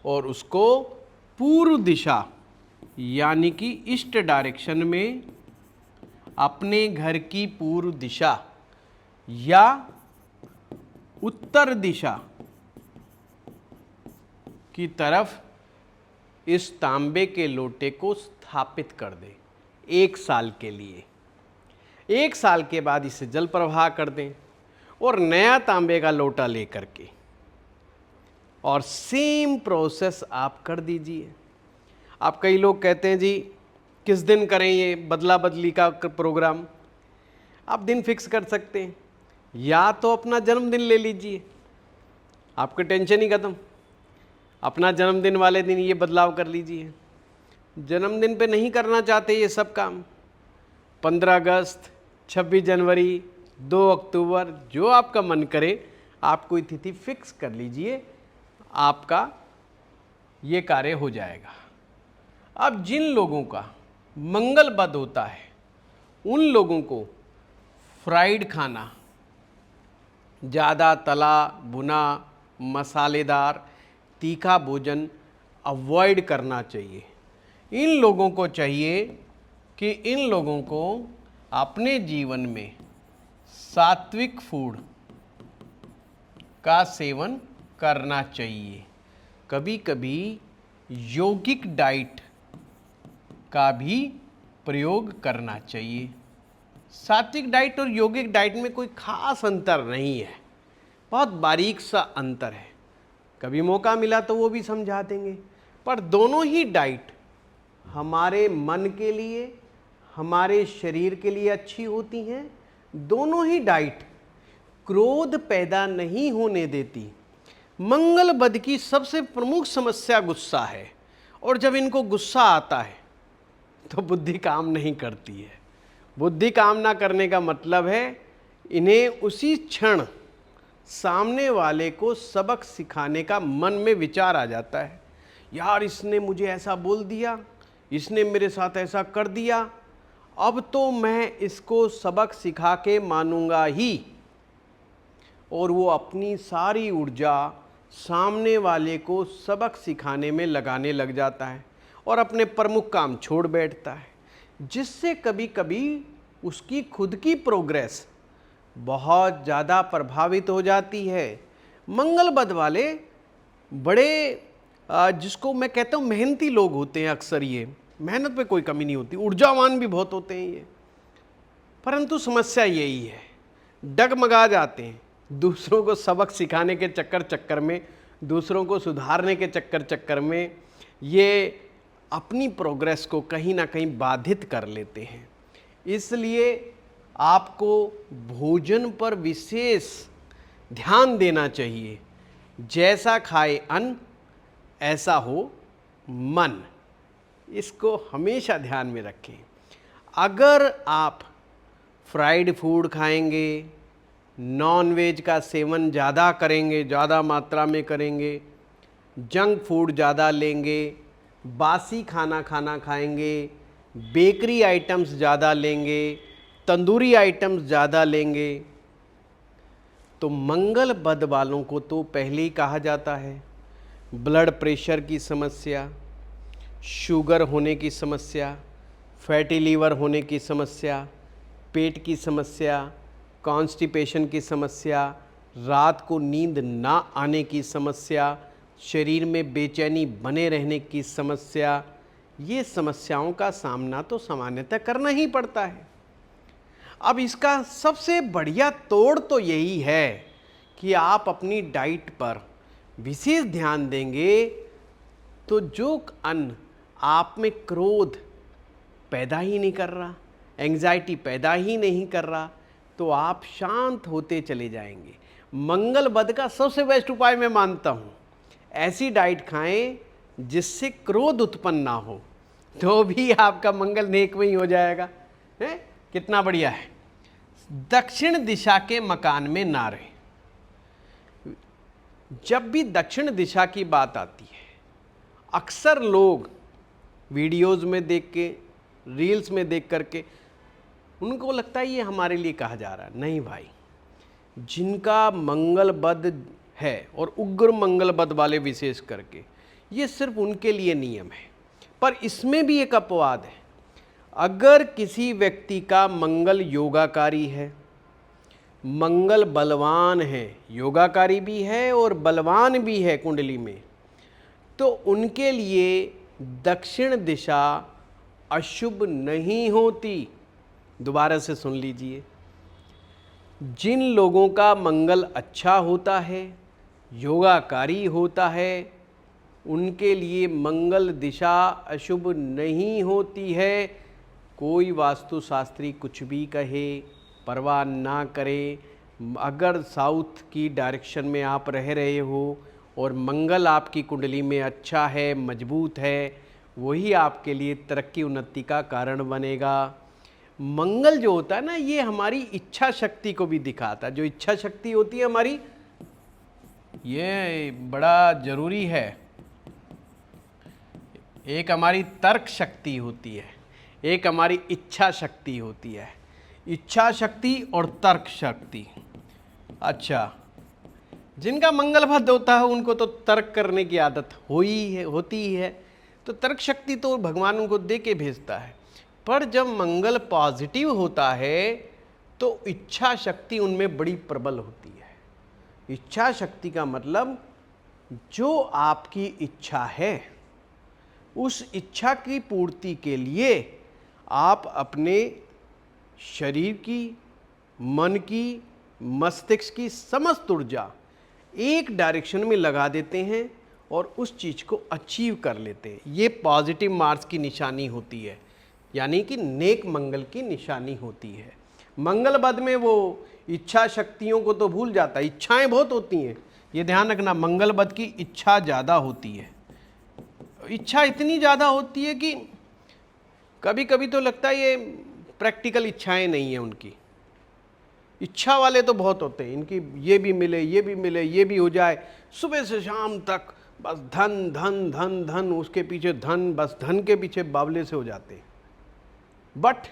और उसको पूर्व दिशा यानी कि ईस्ट डायरेक्शन में, अपने घर की पूर्व दिशा या उत्तर दिशा की तरफ इस तांबे के लोटे को स्थापित कर दें 1 साल के लिए। 1 साल के बाद इसे जल प्रवाह कर दें और नया तांबे का लोटा लेकर के और सेम प्रोसेस आप कर दीजिए। आप कई लोग कहते हैं जी किस दिन करें ये बदला बदली का प्रोग्राम, आप दिन फिक्स कर सकते हैं, या तो अपना जन्मदिन ले लीजिए, आपकी टेंशन ही खत्म। अपना जन्मदिन वाले दिन ये बदलाव कर लीजिए। जन्मदिन पे नहीं करना चाहते ये सब काम, 15 अगस्त, 26 जनवरी, 2 अक्टूबर, जो आपका मन करे आप कोई तिथि फिक्स कर लीजिए, आपका ये कार्य हो जाएगा। अब जिन लोगों का मंगल बद होता है उन लोगों को फ्राइड खाना, ज़्यादा तला भुना मसालेदार तीखा भोजन अवॉइड करना चाहिए। इन लोगों को चाहिए कि इन लोगों को अपने जीवन में सात्विक फूड का सेवन करना चाहिए। कभी कभी यौगिक डाइट का भी प्रयोग करना चाहिए। सात्विक डाइट और यौगिक डाइट में कोई खास अंतर नहीं है, बहुत बारीक सा अंतर है। कभी मौका मिला तो वो भी समझा देंगे, पर दोनों ही डाइट हमारे मन के लिए, हमारे शरीर के लिए अच्छी होती हैं। दोनों ही डाइट क्रोध पैदा नहीं होने देती। मंगल बद की सबसे प्रमुख समस्या गुस्सा है, और जब इनको गुस्सा आता है तो बुद्धि काम नहीं करती है। बुद्धि काम ना करने का मतलब है इन्हें उसी क्षण सामने वाले को सबक सिखाने का मन में विचार आ जाता है, यार इसने मुझे ऐसा बोल दिया, इसने मेरे साथ ऐसा कर दिया, अब तो मैं इसको सबक सिखा के मानूंगा ही। और वो अपनी सारी ऊर्जा सामने वाले को सबक सिखाने में लगाने लग जाता है और अपने प्रमुख काम छोड़ बैठता है, जिससे कभी कभी उसकी खुद की प्रोग्रेस बहुत ज़्यादा प्रभावित हो जाती है। मंगल बद वाले बड़े जिसको मैं कहता हूँ मेहनती लोग होते हैं, अक्सर ये मेहनत पे कोई कमी नहीं होती, ऊर्जावान भी बहुत होते हैं ये, परंतु समस्या यही है डगमगा जाते हैं दूसरों को सबक सिखाने के चक्कर में, दूसरों को सुधारने के चक्कर में ये अपनी प्रोग्रेस को कहीं ना कहीं बाधित कर लेते हैं। इसलिए आपको भोजन पर विशेष ध्यान देना चाहिए। जैसा खाए अन्न ऐसा हो मन, इसको हमेशा ध्यान में रखें। अगर आप फ्राइड फूड खाएंगे, नॉन वेज का सेवन ज़्यादा करेंगे, ज़्यादा मात्रा में करेंगे, जंक फूड ज़्यादा लेंगे, बासी खाना खाएंगे, बेकरी आइटम्स ज़्यादा लेंगे, तंदूरी आइटम्स ज़्यादा लेंगे, तो मंगल बद वालों को तो पहले ही कहा जाता है ब्लड प्रेशर की समस्या, शुगर होने की समस्या, फैटी लीवर होने की समस्या, पेट की समस्या, कॉन्स्टिपेशन की समस्या, रात को नींद ना आने की समस्या, शरीर में बेचैनी बने रहने की समस्या, ये समस्याओं का सामना तो सामान्यतः करना ही पड़ता है। अब इसका सबसे बढ़िया तोड़ तो यही है कि आप अपनी डाइट पर विशेष ध्यान देंगे तो जो अन्न आप में क्रोध पैदा ही नहीं कर रहा, एंग्जाइटी पैदा ही नहीं कर रहा, तो आप शांत होते चले जाएंगे। मंगल बद का सबसे बेस्ट उपाय मैं मानता हूँ, ऐसी डाइट खाएं जिससे क्रोध उत्पन्न ना हो, तो भी आपका मंगल नेक में ही हो जाएगा। है कितना बढ़िया है। दक्षिण दिशा के मकान में ना रहे। जब भी दक्षिण दिशा की बात आती है, अक्सर लोग वीडियोज़ में देख के, रील्स में देख करके उनको लगता है ये हमारे लिए कहा जा रहा है। नहीं भाई, जिनका मंगल बद है और उग्र मंगल बद वाले विशेष करके, ये सिर्फ उनके लिए नियम है। पर इसमें भी एक अपवाद है। अगर किसी व्यक्ति का मंगल योगाकारी है, मंगल बलवान है, योगाकारी भी है और बलवान भी है कुंडली में, तो उनके लिए दक्षिण दिशा अशुभ नहीं होती। दोबारा से सुन लीजिए, जिन लोगों का मंगल अच्छा होता है, योगाकारी होता है, उनके लिए मंगल दिशा अशुभ नहीं होती है। कोई वास्तुशास्त्री कुछ भी कहे, परवाह ना करे। अगर साउथ की डायरेक्शन में आप रह रहे हो और मंगल आपकी कुंडली में अच्छा है, मजबूत है, वही आपके लिए तरक्की उन्नति का कारण बनेगा। मंगल जो होता है ना, ये हमारी इच्छा शक्ति को भी दिखाता है। जो इच्छा शक्ति होती है हमारी, ये बड़ा जरूरी है। एक हमारी तर्क शक्ति होती है, एक हमारी इच्छा शक्ति होती है। इच्छा शक्ति और तर्क शक्ति। अच्छा, जिनका मंगल भद होता है उनको तो तर्क करने की आदत होती ही है, तो तर्क शक्ति तो भगवान उनको दे के भेजता है। पर जब मंगल पॉजिटिव होता है तो इच्छा शक्ति उनमें बड़ी प्रबल होती है। इच्छा शक्ति का मतलब जो आपकी इच्छा है, उस इच्छा की पूर्ति के लिए आप अपने शरीर की, मन की, मस्तिष्क की समस्त ऊर्जा एक डायरेक्शन में लगा देते हैं और उस चीज़ को अचीव कर लेते हैं। ये पॉजिटिव मार्स की निशानी होती है, यानी कि नेक मंगल की निशानी होती है। मंगल बद में वो इच्छा शक्तियों को तो भूल जाता है, इच्छाएं बहुत होती हैं। ये ध्यान रखना, मंगल बद की इच्छा ज़्यादा होती है। इच्छा इतनी ज़्यादा होती है कि कभी कभी तो लगता है ये प्रैक्टिकल इच्छाएं नहीं है उनकी। इच्छा वाले तो बहुत होते हैं, इनकी ये भी मिले, ये भी मिले, ये भी हो जाए, सुबह से शाम तक बस धन धन धन धन, उसके पीछे धन, बस धन के पीछे बावले से हो जाते हैं। बट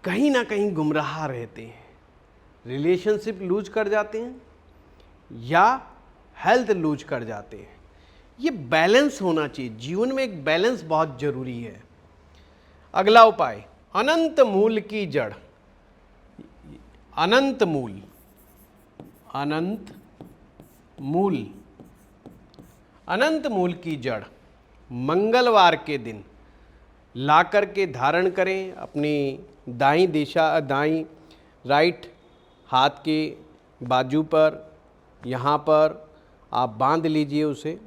कहीं ना कहीं गुमराह रहते हैं, रिलेशनशिप लूज कर जाते हैं या हेल्थ लूज कर जाते हैं। ये बैलेंस होना चाहिए जीवन में, एक बैलेंस बहुत जरूरी है। अगला उपाय, अनंत मूल की जड़। अनंत मूल, अनंत मूल, अनंत मूल की जड़ मंगलवार के दिन ला करके धारण करें। अपनी दाईं दिशा, दाईं राइट हाथ के बाजू पर, यहाँ पर आप बांध लीजिए उसे।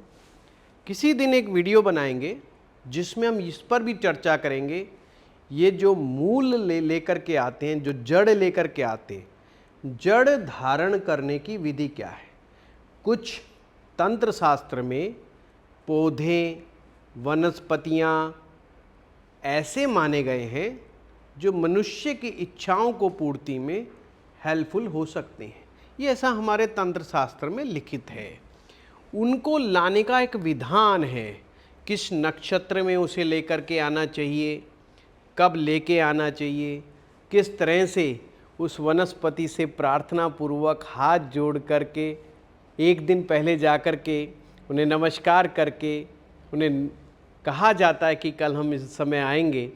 किसी दिन एक वीडियो बनाएंगे जिसमें हम इस पर भी चर्चा करेंगे, ये जो मूल लेकर के आते हैं, जो जड़ लेकर के आते हैं, जड़ धारण करने की विधि क्या है। कुछ तंत्र शास्त्र में पौधे, वनस्पतियाँ ऐसे माने गए हैं जो मनुष्य की इच्छाओं को पूर्ति में हेल्पफुल हो सकते हैं। ये ऐसा हमारे तंत्र शास्त्र में लिखित है। उनको लाने का एक विधान है, किस नक्षत्र में उसे लेकर के आना चाहिए, कब लेके आना चाहिए, किस तरह से उस वनस्पति से प्रार्थना पूर्वक हाथ जोड़ करके एक दिन पहले जा कर के उन्हें नमस्कार करके उन्हें कहा जाता है कि कल हम इस समय आएंगे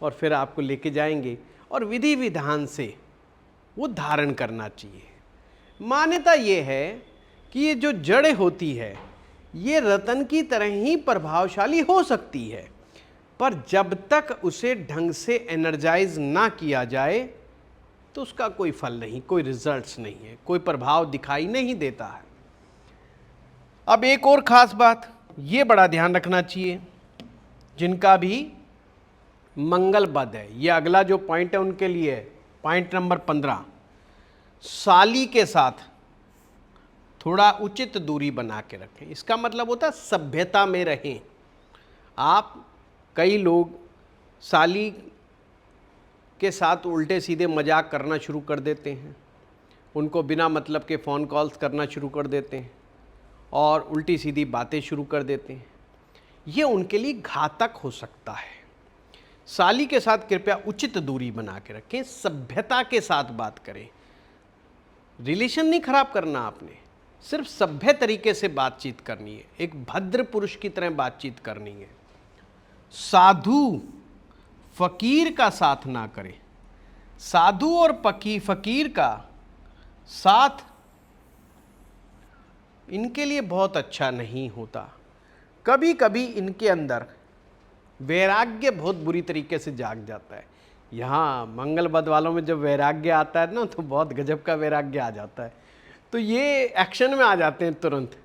और फिर आपको लेके जाएंगे, और विधि विधान से वो धारण करना चाहिए। मान्यता ये है कि ये जो जड़ होती है ये रतन की तरह ही प्रभावशाली हो सकती है, पर जब तक उसे ढंग से एनर्जाइज ना किया जाए तो उसका कोई फल नहीं, कोई रिजल्ट्स नहीं है, कोई प्रभाव दिखाई नहीं देता है। अब एक और ख़ास बात ये बड़ा ध्यान रखना चाहिए, जिनका भी मंगल बद है, ये अगला जो पॉइंट है उनके लिए है, पॉइंट नंबर 15, साली के साथ थोड़ा उचित दूरी बना के रखें। इसका मतलब होता है सभ्यता में रहें। आप कई लोग साली के साथ उल्टे सीधे मजाक करना शुरू कर देते हैं, उनको बिना मतलब के फ़ोन कॉल्स करना शुरू कर देते हैं और उल्टी सीधी बातें शुरू कर देते हैं। ये उनके लिए घातक हो सकता है। साली के साथ कृपया उचित दूरी बना के रखें, सभ्यता के साथ बात करें। रिलेशन नहीं खराब करना आपने, सिर्फ सभ्य तरीके से बातचीत करनी है, एक भद्र पुरुष की तरह बातचीत करनी है। साधु फकीर का साथ ना करें। साधु और फकीर का साथ इनके लिए बहुत अच्छा नहीं होता। कभी कभी इनके अंदर वैराग्य बहुत बुरी तरीके से जाग जाता है। यहाँ मंगल बद वालों में जब वैराग्य आता है ना, तो बहुत गजब का वैराग्य आ जाता है। तो ये एक्शन में आ जाते हैं तुरंत।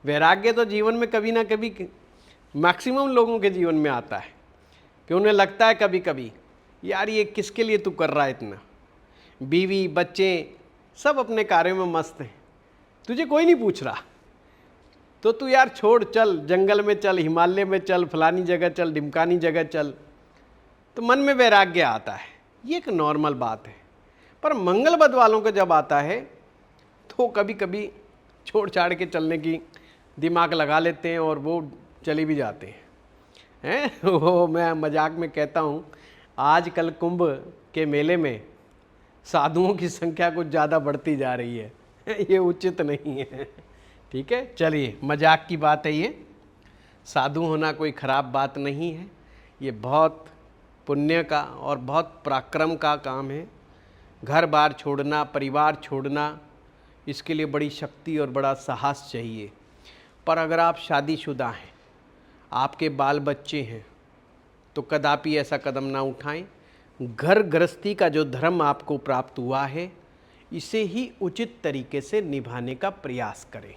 वैराग्य तो जीवन में कभी ना कभी, मैक्सिमम लोगों के जीवन में आता है कि उन्हें लगता है कभी कभी, यार ये किसके लिए तू कर रहा है इतना। बीवी बच्चे सब अपने कार्य में मस्त हैं, तुझे कोई नहीं पूछ रहा, तो तू यार छोड़, चल जंगल में चल, हिमालय में चल, फलानी जगह चल, ढिमकानी जगह चल। तो मन में वैराग्य आता है, ये एक नॉर्मल बात है। पर मंगल बद वालों को जब आता है तो कभी कभी छोड़ छाड़ के चलने की दिमाग लगा लेते हैं और वो चले भी जाते हैं। वो मैं मजाक में कहता हूँ, आजकल कुंभ के मेले में साधुओं की संख्या कुछ ज़्यादा बढ़ती जा रही है। ये उचित नहीं है। ठीक है, चलिए, मजाक की बात है ये। साधु होना कोई ख़राब बात नहीं है, ये बहुत पुण्य का और बहुत पराक्रम का काम है। घर बार छोड़ना, परिवार छोड़ना, इसके लिए बड़ी शक्ति और बड़ा साहस चाहिए। पर अगर आप शादीशुदा हैं, आपके बाल बच्चे हैं, तो कदापि ऐसा कदम ना उठाएं। घर गृहस्थी का जो धर्म आपको प्राप्त हुआ है, इसे ही उचित तरीके से निभाने का प्रयास करें।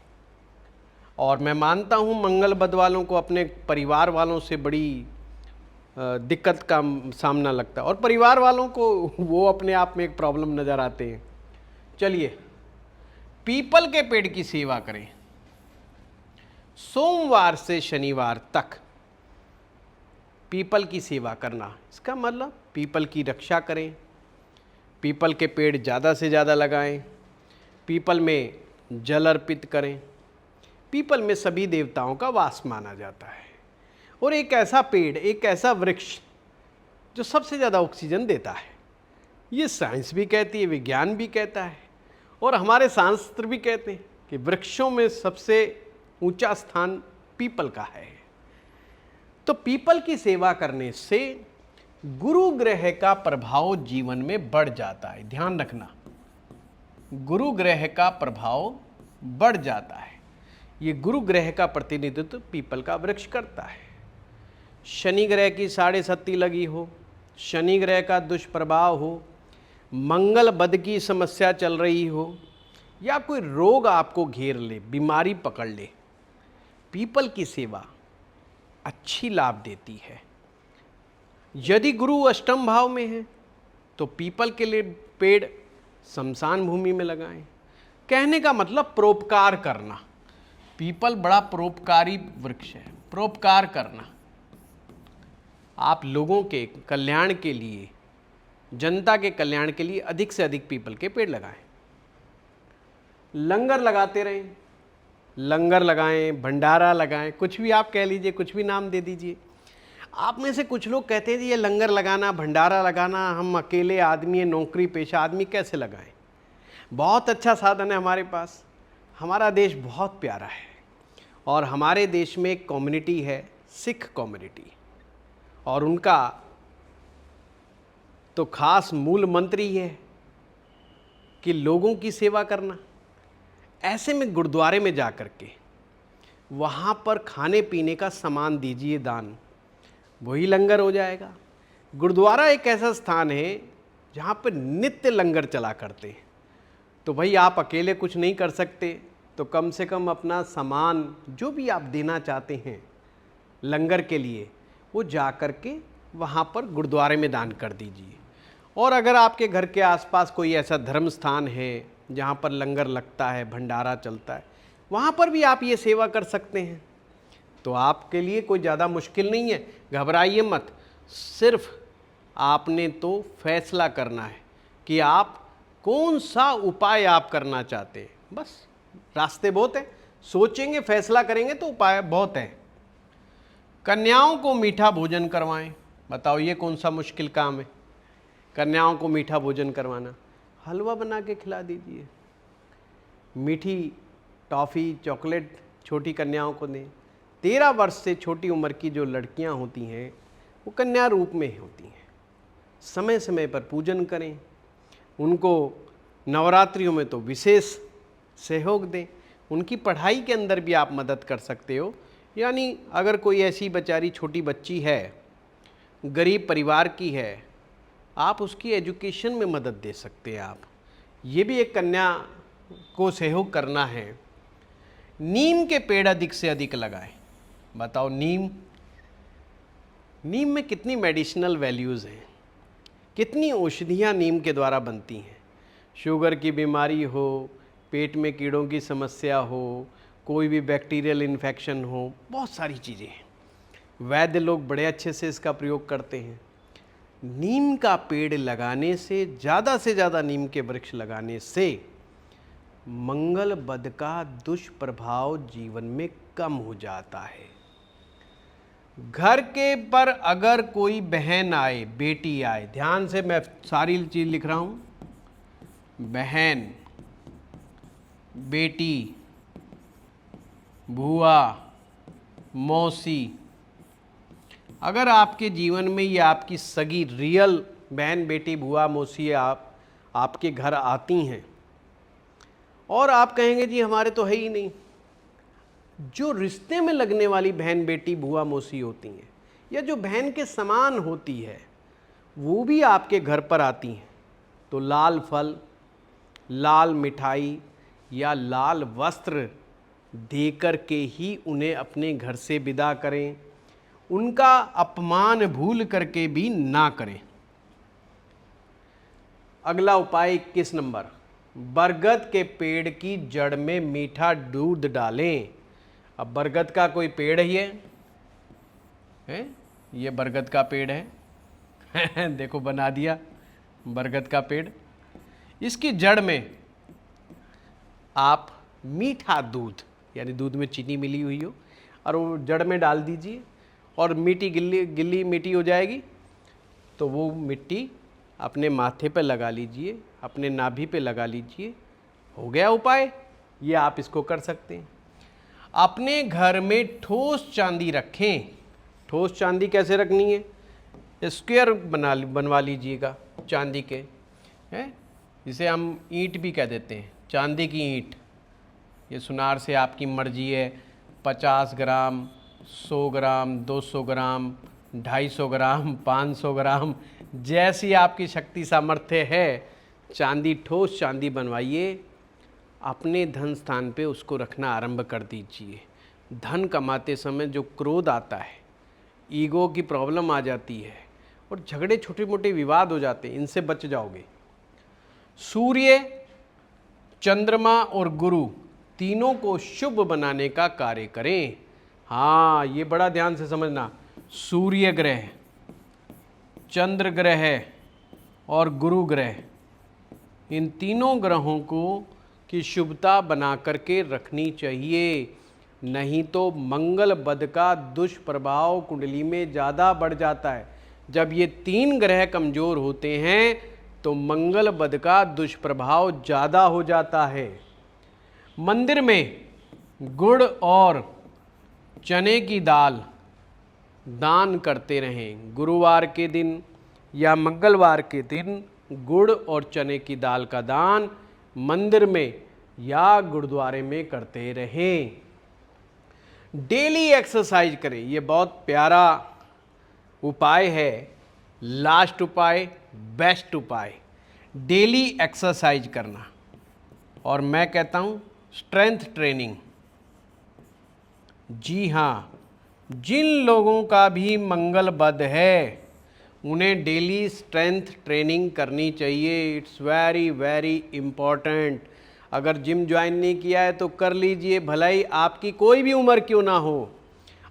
और मैं मानता हूँ मंगल बद वालों को अपने परिवार वालों से बड़ी दिक्कत का सामना लगता है, और परिवार वालों को वो अपने आप में एक प्रॉब्लम नज़र आते हैं। चलिए, पीपल के पेड़ की सेवा करें। सोमवार से शनिवार तक पीपल की सेवा करना, इसका मतलब पीपल की रक्षा करें, पीपल के पेड़ ज़्यादा से ज़्यादा लगाएं, पीपल में जल अर्पित करें। पीपल में सभी देवताओं का वास माना जाता है, और एक ऐसा पेड़, एक ऐसा वृक्ष जो सबसे ज़्यादा ऑक्सीजन देता है। ये साइंस भी कहती है, विज्ञान भी कहता है, और हमारे शास्त्र भी कहते हैं कि वृक्षों में सबसे ऊंचा स्थान पीपल का है। तो पीपल की सेवा करने से गुरु ग्रह का प्रभाव जीवन में बढ़ जाता है। ध्यान रखना, गुरु ग्रह का प्रभाव बढ़ जाता है। ये गुरु ग्रह का प्रतिनिधित्व पीपल का वृक्ष करता है। शनि ग्रह की साढ़े सत्ती लगी हो, शनि ग्रह का दुष्प्रभाव हो, मंगल बद की समस्या चल रही हो, या कोई रोग आपको घेर ले, बीमारी पकड़ ले, पीपल की सेवा अच्छी लाभ देती है। यदि गुरु अष्टम भाव में है तो पीपल के लिए पेड़ शमशान भूमि में लगाएं। कहने का मतलब परोपकार करना। पीपल बड़ा परोपकारी वृक्ष है। परोपकार करना, आप लोगों के कल्याण के लिए, जनता के कल्याण के लिए अधिक से अधिक पीपल के पेड़ लगाएं। लंगर लगाते रहें, लंगर लगाएं, भंडारा लगाएं, कुछ भी आप कह लीजिए, कुछ भी नाम दे दीजिए। आप में से कुछ लोग कहते हैं ये लंगर लगाना, भंडारा लगाना, हम अकेले आदमी हैं, नौकरी पेशा आदमी, कैसे लगाएं। बहुत अच्छा साधन है हमारे पास। हमारा देश बहुत प्यारा है, और हमारे देश में एक कम्युनिटी है, सिख कम्युनिटी, और उनका तो खास मूल मंत्र ही है कि लोगों की सेवा करना। ऐसे में गुरुद्वारे में जा कर के वहाँ पर खाने पीने का सामान दीजिए दान, वही लंगर हो जाएगा। गुरुद्वारा एक ऐसा स्थान है जहाँ पर नित्य लंगर चला करते हैं। तो भाई आप अकेले कुछ नहीं कर सकते, तो कम से कम अपना सामान जो भी आप देना चाहते हैं लंगर के लिए, वो जा कर के वहाँ पर गुरुद्वारे में दान कर दीजिए। और अगर आपके घर के आसपास कोई ऐसा धर्म स्थान है जहाँ पर लंगर लगता है, भंडारा चलता है, वहाँ पर भी आप ये सेवा कर सकते हैं। तो आपके लिए कोई ज़्यादा मुश्किल नहीं है, घबराइए मत। सिर्फ आपने तो फैसला करना है कि आप कौन सा उपाय आप करना चाहते हैं। बस रास्ते बहुत हैं, सोचेंगे फैसला करेंगे तो उपाय बहुत हैं। कन्याओं को मीठा भोजन करवाएं। बताओ ये कौन सा मुश्किल काम है, कन्याओं को मीठा भोजन करवाना। हलवा बना के खिला दीजिए, मीठी टॉफ़ी चॉकलेट छोटी कन्याओं को दें। 13 वर्ष से छोटी उम्र की जो लड़कियां होती हैं वो कन्या रूप में होती हैं। समय समय पर पूजन करें, उनको नवरात्रियों में तो विशेष सहयोग दें। उनकी पढ़ाई के अंदर भी आप मदद कर सकते हो। यानी अगर कोई ऐसी बेचारी छोटी बच्ची है, गरीब परिवार की है, आप उसकी एजुकेशन में मदद दे सकते हैं। आप ये भी एक कन्या को सहयोग करना है। नीम के पेड़ अधिक से अधिक लगाएं। बताओ नीम में कितनी मेडिसिनल वैल्यूज़ हैं, कितनी औषधियाँ नीम के द्वारा बनती हैं। शुगर की बीमारी हो, पेट में कीड़ों की समस्या हो, कोई भी बैक्टीरियल इन्फेक्शन हो, बहुत सारी चीज़ें हैं। वैद्य लोग बड़े अच्छे से इसका प्रयोग करते हैं। नीम का पेड़ लगाने से ज़्यादा नीम के वृक्ष लगाने से मंगल बद का दुष्प्रभाव जीवन में कम हो जाता है। घर के पर अगर कोई बहन आए, बेटी आए, ध्यान से मैं सारी चीज़ लिख रहा हूँ, बहन, बेटी, बुआ, मौसी, अगर आपके जीवन में ये आपकी सगी रियल बहन, बेटी, बुआ, मौसी आपके घर आती हैं और आप कहेंगे जी हमारे तो है ही नहीं, जो रिश्ते में लगने वाली बहन, बेटी, बुआ, मौसी होती हैं या जो बहन के समान होती है वो भी आपके घर पर आती हैं, तो लाल फल, लाल मिठाई या लाल वस्त्र देकर के ही उन्हें अपने घर से विदा करें। उनका अपमान भूल करके भी ना करें। अगला उपाय 21 नंबर, बरगद के पेड़ की जड़ में मीठा दूध डालें। अब बरगद का कोई पेड़ ही है? ये बरगद का पेड़ है देखो बना दिया बरगद का पेड़। इसकी जड़ में आप मीठा दूध, यानी दूध में चीनी मिली हुई हो, और वो जड़ में डाल दीजिए और मिट्टी गिल्ली मिट्टी हो जाएगी। तो वो मिट्टी अपने माथे पे लगा लीजिए, अपने नाभि पे लगा लीजिए। हो गया उपाय। ये आप इसको कर सकते हैं। अपने घर में ठोस चांदी रखें। ठोस चांदी कैसे रखनी है? स्क्वायर बनवा लीजिएगा चांदी के, हैं, जिसे हम ईंट भी कह देते हैं, चांदी की ईंट। ये सुनार से आपकी मर्जी है, 50 ग्राम, 100 ग्राम, 200 ग्राम, 250 ग्राम, 500 ग्राम, जैसी आपकी शक्ति सामर्थ्य है, चांदी, ठोस चांदी बनवाइए। अपने धन स्थान पे उसको रखना आरंभ कर दीजिए। धन कमाते समय जो क्रोध आता है, ईगो की प्रॉब्लम आ जाती है और झगड़े, छोटे मोटे विवाद हो जाते हैं, इनसे बच जाओगे। सूर्य, चंद्रमा और गुरु तीनों को शुभ बनाने का कार्य करें। हाँ, ये बड़ा ध्यान से समझना। सूर्य ग्रह, चंद्र ग्रह और गुरु ग्रह, इन तीनों ग्रहों को की शुभता बना करके रखनी चाहिए। नहीं तो मंगल बद का दुष्प्रभाव कुंडली में ज़्यादा बढ़ जाता है। जब ये 3 ग्रह कमज़ोर होते हैं तो मंगल बद का दुष्प्रभाव ज़्यादा हो जाता है। मंदिर में गुड़ और चने की दाल दान करते रहें। गुरुवार के दिन या मंगलवार के दिन गुड़ और चने की दाल का दान मंदिर में या गुरुद्वारे में करते रहें। डेली एक्सरसाइज करें। ये बहुत प्यारा उपाय है, लास्ट उपाय, बेस्ट उपाय, डेली एक्सरसाइज करना। और मैं कहता हूँ स्ट्रेंथ ट्रेनिंग। जी हाँ, जिन लोगों का भी मंगल बद है उन्हें डेली स्ट्रेंथ ट्रेनिंग करनी चाहिए। It's very very important. अगर जिम ज्वाइन नहीं किया है तो कर लीजिए, भलाई आपकी कोई भी उम्र क्यों ना हो।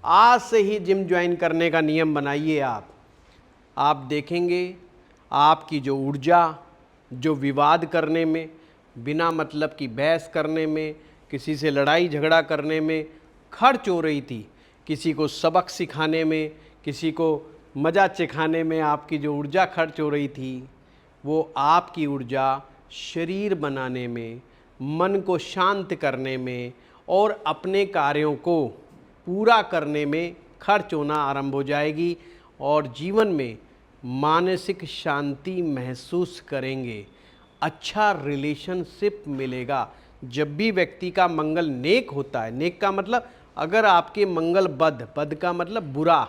आज से ही जिम ज्वाइन करने का नियम बनाइए आप देखेंगे आपकी जो ऊर्जा, जो विवाद करने में, बिना मतलब की बहस करने में, किसी से लड़ाई झगड़ा करने में खर्च हो रही थी, किसी को सबक सिखाने में, किसी को मज़ा चखाने में आपकी जो ऊर्जा खर्च हो रही थी, वो आपकी ऊर्जा शरीर बनाने में, मन को शांत करने में और अपने कार्यों को पूरा करने में खर्च होना आरंभ हो जाएगी और जीवन में मानसिक शांति महसूस करेंगे, अच्छा रिलेशनशिप मिलेगा। जब भी व्यक्ति का मंगल नेक होता है, नेक का मतलब अगर आपके मंगल बद का मतलब बुरा,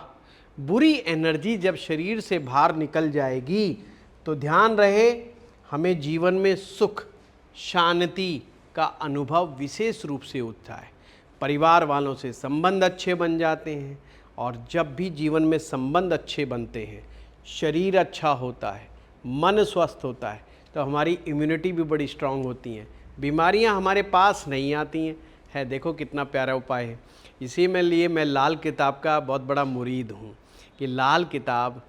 बुरी एनर्जी जब शरीर से बाहर निकल जाएगी तो ध्यान रहे हमें जीवन में सुख शांति का अनुभव विशेष रूप से होता है। परिवार वालों से संबंध अच्छे बन जाते हैं और जब भी जीवन में संबंध अच्छे बनते हैं, शरीर अच्छा होता है, मन स्वस्थ होता है, तो हमारी इम्यूनिटी भी बड़ी स्ट्रांग होती हैं, बीमारियां हमारे पास नहीं आती हैं। देखो कितना प्यारा उपाय है। इसी में लिए मैं लाल किताब का बहुत बड़ा मुरीद हूँ कि लाल किताब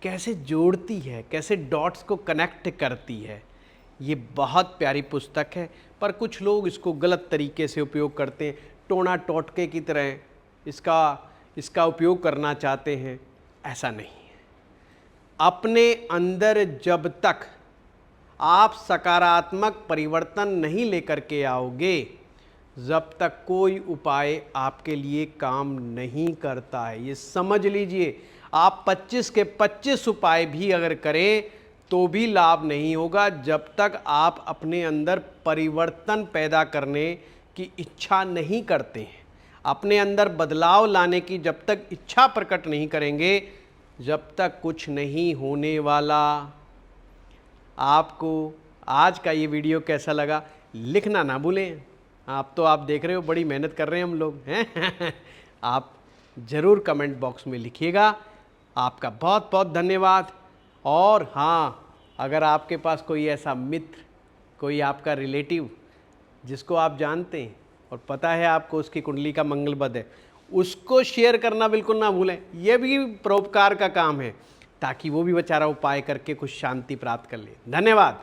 कैसे जोड़ती है, कैसे डॉट्स को कनेक्ट करती है। ये बहुत प्यारी पुस्तक है, पर कुछ लोग इसको गलत तरीके से उपयोग करते हैं, टोना टोटके की तरह इसका उपयोग करना चाहते हैं। ऐसा नहीं है। अपने अंदर जब तक आप सकारात्मक परिवर्तन नहीं लेकर के आओगे, जब तक कोई उपाय आपके लिए काम नहीं करता है। ये समझ लीजिए, आप 25 के 25 उपाय भी अगर करें तो भी लाभ नहीं होगा जब तक आप अपने अंदर परिवर्तन पैदा करने की इच्छा नहीं करते हैं। अपने अंदर बदलाव लाने की जब तक इच्छा प्रकट नहीं करेंगे, जब तक कुछ नहीं होने वाला। आपको आज का ये वीडियो कैसा लगा लिखना ना भूलें। आप देख रहे हो बड़ी मेहनत कर रहे हैं हम लोग हैं आप ज़रूर कमेंट बॉक्स में लिखिएगा। आपका बहुत बहुत धन्यवाद। और हाँ, अगर आपके पास कोई ऐसा मित्र, कोई आपका रिलेटिव जिसको आप जानते हैं और पता है आपको उसकी कुंडली का मंगल बद है, उसको शेयर करना बिल्कुल ना भूलें। यह भी परोपकार का काम है, ताकि वो भी बेचारा उपाय करके कुछ शांति प्राप्त कर ले। धन्यवाद।